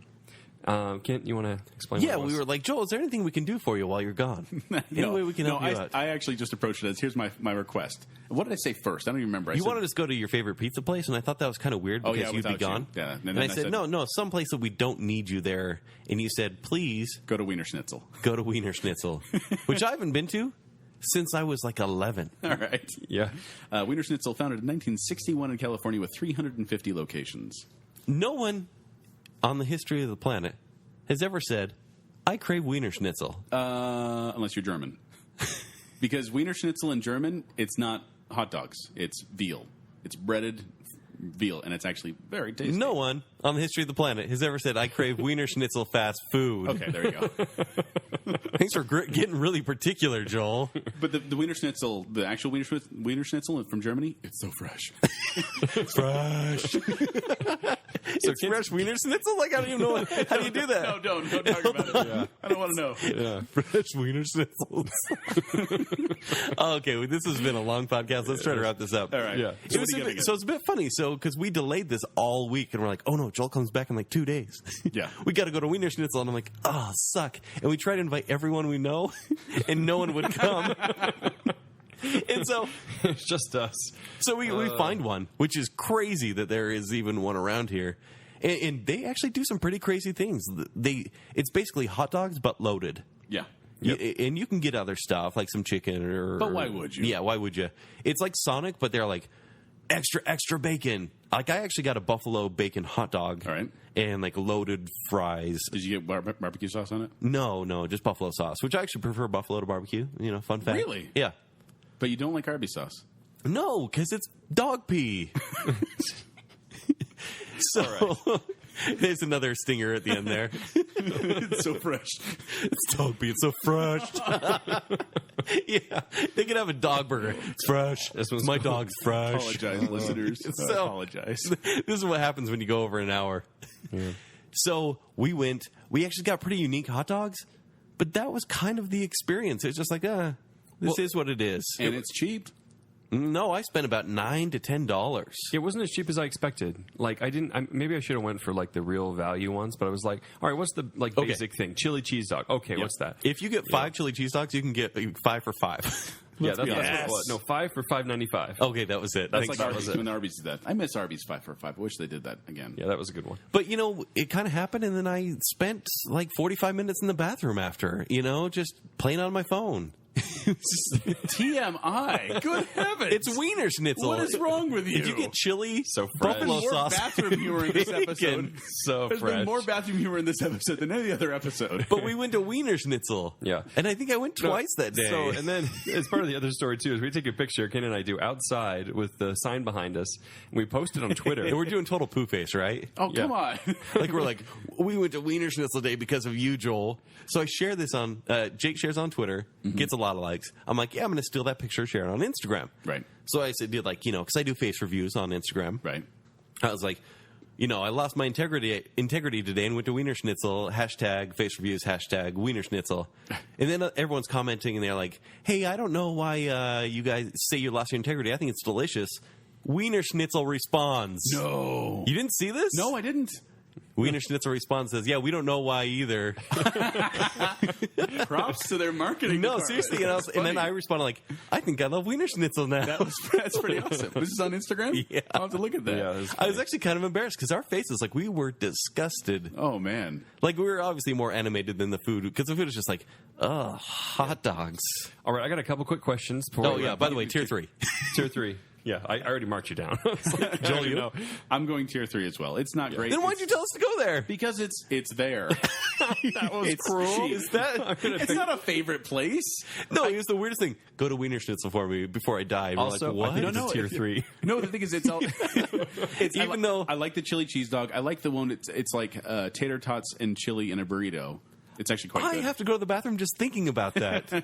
Kent, you want to explain? Yeah, what it was? we were like, Joel, is there anything we can do for you while you're gone? Any way we can help you out? I actually just approached it as, here's my request. What did I say first? I don't even remember. You wanted us to go to your favorite pizza place, and I thought that was kind of weird because you'd be without you. gone. Yeah. And I said, no, some place that we don't need you there. And you said, please go to Wiener Schnitzel. go to Wiener Schnitzel, which I haven't been to since I was like 11. All right. Yeah. Wiener Schnitzel, founded in 1961 in California with 350 locations. No one on the history of the planet has ever said, I crave Wiener Schnitzel. Unless you're German. Because Wiener Schnitzel in German, it's not hot dogs. It's veal. It's breaded veal, and it's actually very tasty. No one on the history of the planet has ever said, I crave Wiener Schnitzel fast food. Okay, there you go. Thanks for getting really particular, Joel. But the Wiener Schnitzel, the actual Wiener Schnitzel from Germany, it's so fresh. Fresh. It's fresh Wiener Schnitzel? Like, I don't even know. How do you do that? No, don't talk about it. Yeah. I don't want to know. Yeah. Fresh Wiener Schnitzels. Okay, well, this has been a long podcast. Let's try to wrap this up. All right. Yeah. So, what are you gonna get? So it's a bit funny. So, because we delayed this all week, and we're like, oh no, Joel comes back in like 2 days. Yeah. We got to go to Wiener Schnitzel. And I'm like, oh, suck. And we try to invite everyone we know, and no one would come. And so It's just us. So we find one, which is crazy that there is even one around here. And they actually do some pretty crazy things. It's basically hot dogs, but loaded. Yeah. And you can get other stuff, like some chicken or... But why would you? Yeah, why would you? It's like Sonic, but they're like, extra bacon. Like, I actually got a buffalo bacon hot dog. All right. And, like, loaded fries. Did you get barbecue sauce on it? No, just buffalo sauce, which I actually prefer buffalo to barbecue. You know, fun fact. Really? Yeah. But you don't like Arby's sauce? No, because it's dog pee. So there's another stinger at the end there. It's so fresh. It's dog pee. It's so fresh. Yeah, they could have a dog burger. It's fresh. My dog's fresh. Apologize, listeners. So- Apologize. This is what happens when you go over an hour. Yeah. So we actually got pretty unique hot dogs, but that was kind of the experience. It's just like, this is what it is. And it's cheap. No, I spent about $9 to $10. It wasn't as cheap as I expected. Like maybe I should have went for like the real value ones, but I was like, all right, what's the basic thing? Chili cheese dog. Okay, what's that? If you get 5 chili cheese dogs, you can get 5 for $5. Yeah, that's be what honest. it was. No, 5 for $5.95. Okay, that was it. That's Thanks. like Arby's when Arby's did that. I miss Arby's 5 for $5. I wish they did that again. Yeah, that was a good one. But, it kind of happened, and then I spent like 45 minutes in the bathroom after, just playing on my phone. TMI. Good heavens. It's Wiener Schnitzel. What is wrong with you? If you get chili, So fresh. buffalo more sauce, bathroom humor in this episode. bacon. So There's fresh. been more bathroom humor in this episode than any other episode. But we went to Wiener Schnitzel. Yeah. And I think I went twice that day. So, and then as part of the other story too is we take a picture, Ken and I do, outside with the sign behind us, and we post it on Twitter. And we're doing total poo face, right? Oh, Yeah. come on. Like, we're like, we went to Wiener Schnitzel Day because of you, Joel. So I share this on, Jake shares on Twitter, gets a lot of likes. I'm like, yeah, I'm going to steal that picture, share it on Instagram. Right. So I did because I do face reviews on Instagram. Right. I was like, I lost my integrity today and went to Wiener Schnitzel, hashtag face reviews, hashtag Wiener Schnitzel. And then everyone's commenting and they're like, hey, I don't know why you guys say you lost your integrity. I think it's delicious. Wiener Schnitzel responds. No. You didn't see this? No, I didn't. Wiener Schnitzel responds, says, yeah, we don't know why either. Props to their marketing. No, department. seriously. That's And then funny. I responded like, I think I love Wiener Schnitzel now. That's pretty awesome. This is on Instagram? Yeah. I'll have to look at that. Yeah, it was I was actually kind of embarrassed because our faces, like, we were disgusted. Oh, man. Like, we were obviously more animated than the food because the food is just like, hot dogs. All right, I got a couple quick questions. Oh, yeah, by the way, tier 3. Tier 3. Yeah, I already marked you down. Joel, you know, I'm going tier 3 as well. It's not great. Then why'd you tell us to go there? Because it's there. That was It's cruel. cheap. Is that? It's not a favorite place. No, it was the weirdest thing. Go to Wiener Schnitzel for me before I die. And we're Also, like, I think what? it's a tier 3. No, the thing is, it's all. Even though I like the chili cheese dog, I like the one. It's like tater tots and chili in a burrito. It's actually quite I good. have to go to the bathroom just thinking about that.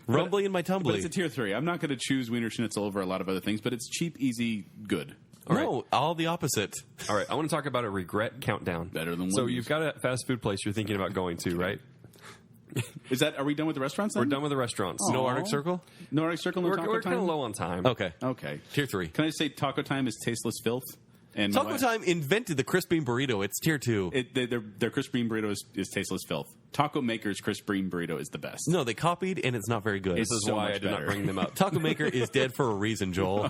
Rumbly in my But tumbly. it's a tier 3. I'm not going to choose Wiener Schnitzel over a lot of other things, but it's cheap, easy, good. No, all the opposite. All right, I want to talk about a regret countdown. Better than So Wendy's. you've got a fast food place you're thinking about going to, right? Is that? Are we done with the restaurants? Then? We're done with the restaurants. Oh. No Arctic Circle? No Arctic Circle. No We're, Taco we're kind Time. of low on time. Okay. Okay. Tier 3. Can I say Taco Time is tasteless filth? And Taco Time invented the crisp bean burrito. It's tier 2. Their crisp bean burrito is tasteless filth. Taco Maker's crisp bean burrito is the best. No, they copied, and it's not very good. This is so why much I did not better. bring them up. Taco Maker is dead for a reason, Joel.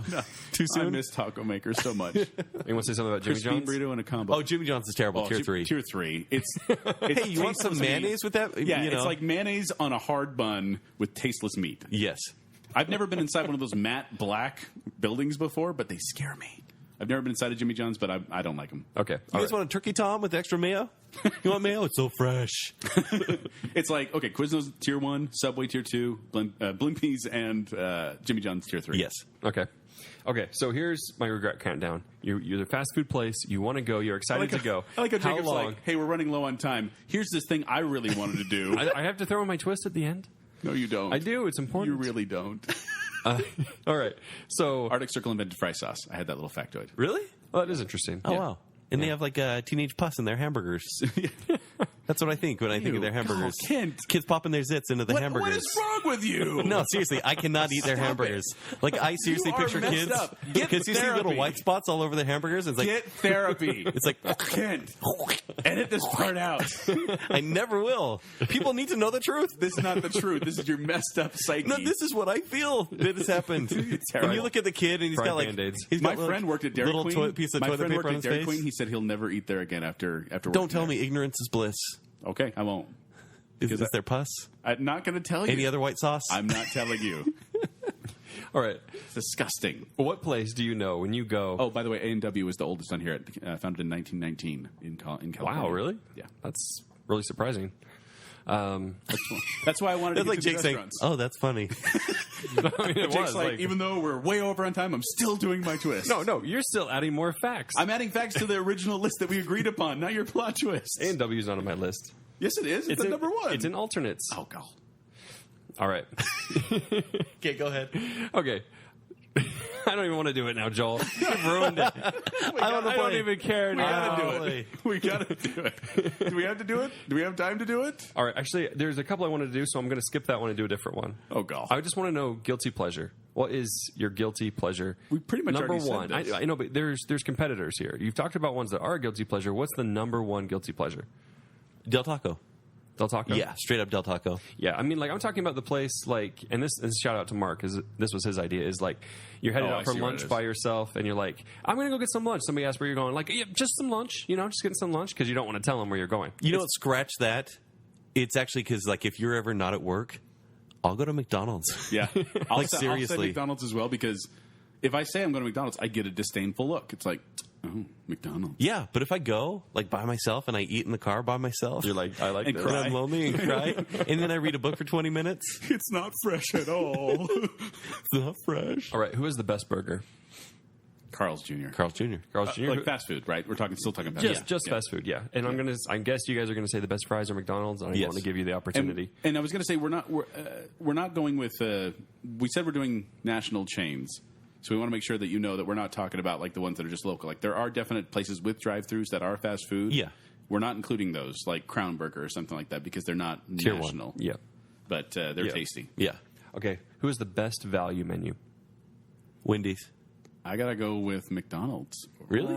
Too I soon? miss Taco Maker so much. You want to say something about Jimmy Crisp bean John's? burrito and a combo. Oh, Jimmy John's is terrible. Tier 3. Tier 3. It's Hey, you want some tasteless meat. mayonnaise with that? Yeah, You know. it's like mayonnaise on a hard bun with tasteless meat. Yes. I've never been inside one of those matte black buildings before, but they scare me. I've never been inside a Jimmy John's, but I don't like them. Okay. You guys want a turkey tom with extra mayo? You want mayo? It's so fresh. It's like, okay, Quiznos tier 1, Subway tier 2, Blimpies, and Jimmy John's tier 3. Yes. Okay. Okay, so here's my regret countdown. You're the fast food place. You want to go. You're excited to go. I like how How Jacob's long? like, hey, we're running low on time. Here's this thing I really wanted to do. I have to throw in my twist at the end? No, you don't. I do. It's important. You really don't. All right. So Arctic Circle invented fry sauce. I had that little factoid. Really? well, that is interesting. Oh, wow. And they have like teenage pus in their hamburgers. That's what I think when I think of their Ew, hamburgers. God, Kent. Kids popping their zits into the hamburgers. What is wrong with you? No, seriously, I cannot eat their Stop hamburgers. Like, I seriously You are picture messed kids up. Get because you see little therapy. white spots all over their hamburgers. It's like Get therapy. it's like Kent, edit this part out. I never will. People need to know the truth. This is not the truth. This is your messed up psyche. No, this is what I feel that has happened. When you look at the kid and he's Fried got like Band-Aids. he's My got friend worked at Dairy little Queen. piece of My toilet friend paper worked on at his Dairy face. Queen. He said he'll never eat there again after Don't working tell there. me ignorance is bliss. Okay, I won't. Is there pus? I'm not going to tell you. Any other white sauce? I'm not telling you. All right. It's disgusting. What place do you know when you go? Oh, by the way, A&W was the oldest on here. Founded in 1919 in California. wow, really? Yeah. That's really surprising. That's why I wanted to It's get like to Jake the saying, restaurants. "Oh, that's funny." I mean, it Jake's was like, even though we're way over on time, I'm still doing my twist. no, you're still adding more facts. I'm adding facts to the original list that we agreed upon, not your plot twist. A&W's not on my list. Yes, it is. It's the in, number one. It's in alternates. Oh, God. All right. Okay, go ahead. Okay. I don't even want to do it now, Joel. You've ruined it. I don't even care We now. gotta do it. We gotta do it. Do we have to do it? Do we have time to do it? All right. Actually, there's a couple I wanted to do, so I'm going to skip that one and do a different one. Oh, God. I just want to know guilty pleasure. What is your guilty pleasure? We pretty much number already said one. this. I know, but there's competitors here. You've talked about ones that are a guilty pleasure. What's the number one guilty pleasure? Del Taco. Del Taco? Yeah, straight up Del Taco. Yeah, I mean, like, I'm talking about the place, like, and this shout out to Mark, because this was his idea, is like, you're headed Oh, I out for see what it lunch is. by yourself, and you're like, I'm going to go get some lunch. Somebody asks where you're going. Like, yeah, just some lunch, just getting some lunch, because you don't want to tell them where you're going. You know what? Scratch that. It's actually because, like, if you're ever not at work, I'll go to McDonald's. Yeah. Like, I'll seriously. say McDonald's as well, because if I say I'm going to McDonald's, I get a disdainful look. It's like, oh, McDonald's. Yeah, but if I go, like, by myself and I eat in the car by myself, You're like, I like And this. and cry. I'm lonely and cry, and then I read a book for 20 minutes, It's not fresh at all. it's not fresh. All right, who is the best burger? Carl's Jr. Carl's Jr. Carl's Jr.? Like fast food, right? We're still talking fast food. Just fast food, yeah. And I guess you guys are going to say the best fries are McDonald's. I don't Yes. want to give you the opportunity. And I was going to say we're not going with. We said we're doing national chains, so we want to make sure that you know that we're not talking about like the ones that are just local. Like there are definite places with drive-throughs that are fast food. Yeah. we're not including those like Crown Burger or something like that because they're not Tier national. one. Yeah. but they're Yeah. tasty. Yeah. Okay, who is the best value menu? Wendy's. I gotta go with McDonald's. Really?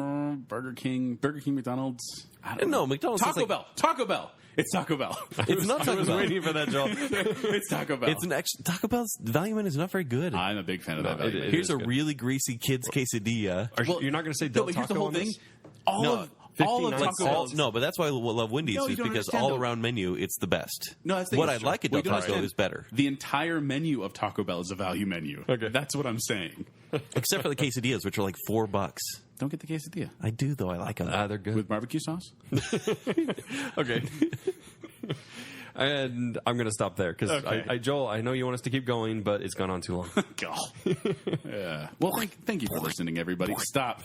Burger King, McDonald's. I don't No, know. McDonald's is Taco like- Bell. Taco Bell. It's Taco Bell. It's not Taco Bell. for that, Joel. It's Taco Bell. It's an extra Taco Bell's value menu is not very good. I'm a big fan of that. value it menu. Here's is a good. really greasy kids quesadilla. You're not going to say No, Del but here's Taco the whole on thing. this? all of 59 Taco Bell. No, but that's why I love Wendy's, No, you is don't because understand, all though. around menu, it's the best. No, that's the what thing, I sure. like at Well, Del you don't Taco understand. is better. The entire menu of Taco Bell is a value menu. Okay. That's what I'm saying. Except for the quesadillas, which are like $4. Don't get the quesadilla. I do, though. I like them. They're good. With barbecue sauce? Okay. And I'm going to stop there because, Okay. Joel, I know you want us to keep going, but it's gone on too long. God. Yeah. Well, thank you for listening, everybody. Stop.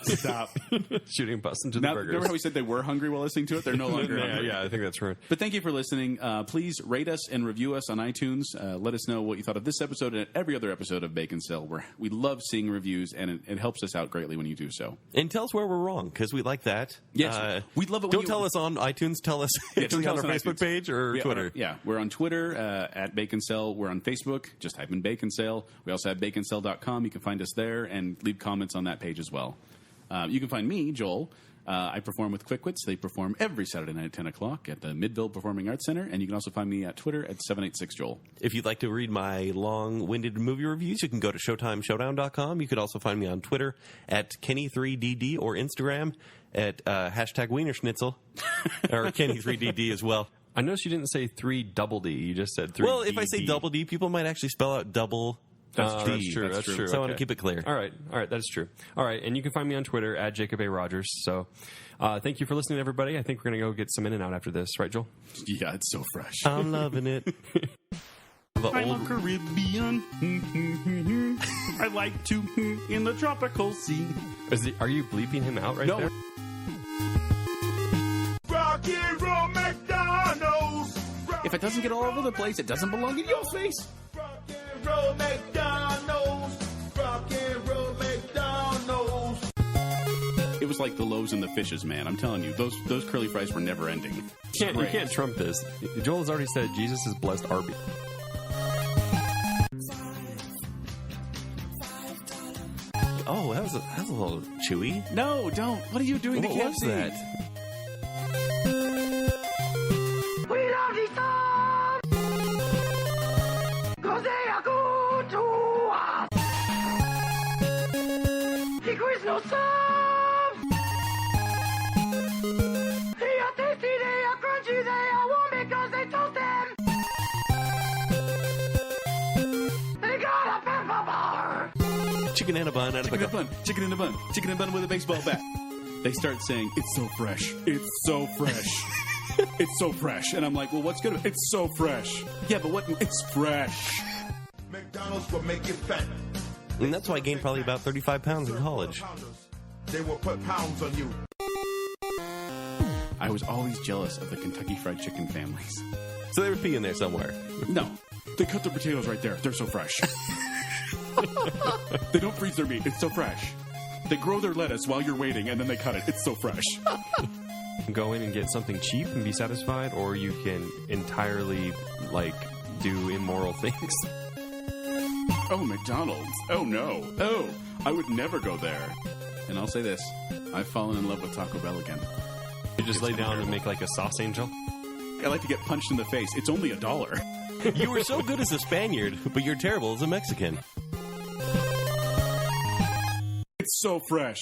Shooting bus into the Now, burgers. remember how we said they were hungry while listening to it? They're no longer hungry. Yeah, I think that's right. But thank you for listening. Please rate us and review us on iTunes. Let us know what you thought of this episode and every other episode of Baconsale. We love seeing reviews, and it helps us out greatly when you do so. And tell us where we're wrong, because we like that. Yes. We'd love it when Don't you- tell us on iTunes. Tell us Yeah, actually don't on tell our us Facebook iTunes. page or Twitter. We're on Twitter at Baconsale. We're on Facebook. Just type in Baconsale. We also have baconsale.com. You can find us there and leave comments on that page as well. You can find me, Joel. I perform with Quick Wits. They perform every Saturday night at 10 o'clock at the Midville Performing Arts Center. And you can also find me at Twitter at 786Joel. If you'd like to read my long-winded movie reviews, you can go to ShowtimeShowdown.com. You could also find me on Twitter at Kenny3DD or Instagram at hashtag Wienerschnitzel or Kenny3DD as well. I noticed you didn't say 3 double D. You just said 3 Well, if I say double D, people might actually spell out double That's D. true. That's true. So I want to Okay. keep it clear. All right. That is true. All right. And you can find me on Twitter at Jacob A. Rogers. So thank you for listening, everybody. I think we're going to go get some In-N-Out after this. Right, Joel? Yeah, it's so fresh. I'm loving it. The I'm old a Caribbean. I like to in the tropical sea. Are you bleeping him out right No. there? Rock and roll McDonald's. If it doesn't get all over the place, it doesn't belong in your face. Rock and roll McDonald's. Rock and roll McDonald's. It was like the loaves and the fishes, man. I'm telling you, those curly fries were never ending. You can't trump this. Joel has already said Jesus has blessed Arby's. Oh, that was a little chewy. No, don't. What are you doing What to was KFC? that? We love these songs because they are good to us. There is no song. They are tasty, they are crunchy, they are warm because they toast them. They got a pepper bar. Chicken and a bun. And Chicken in a bun. Chicken in a bun. Chicken in a bun with a baseball bat. They start saying, "It's so fresh. It's so fresh. It's so fresh." And I'm like, "Well, what's good? It's so fresh." Yeah, but what? It's fresh. McDonald's will make you fat. And that's why I gained probably about 35 pounds in college. They will put pounds on you. I was always jealous of the Kentucky Fried Chicken families. So they were peeing there somewhere. No, they cut their potatoes right there. They're so fresh. They don't freeze their meat. It's so fresh. They grow their lettuce while you're waiting, and then they cut it. It's so fresh. Go in and get something cheap and be satisfied, or you can entirely, do immoral things. Oh, McDonald's. Oh, no. Oh, I would never go there. And I'll say this. I've fallen in love with Taco Bell again. You just lay down and make like a sauce angel. I like to get punched in the face. It's only $1. You were so good as a Spaniard, but you're terrible as a Mexican. It's so fresh.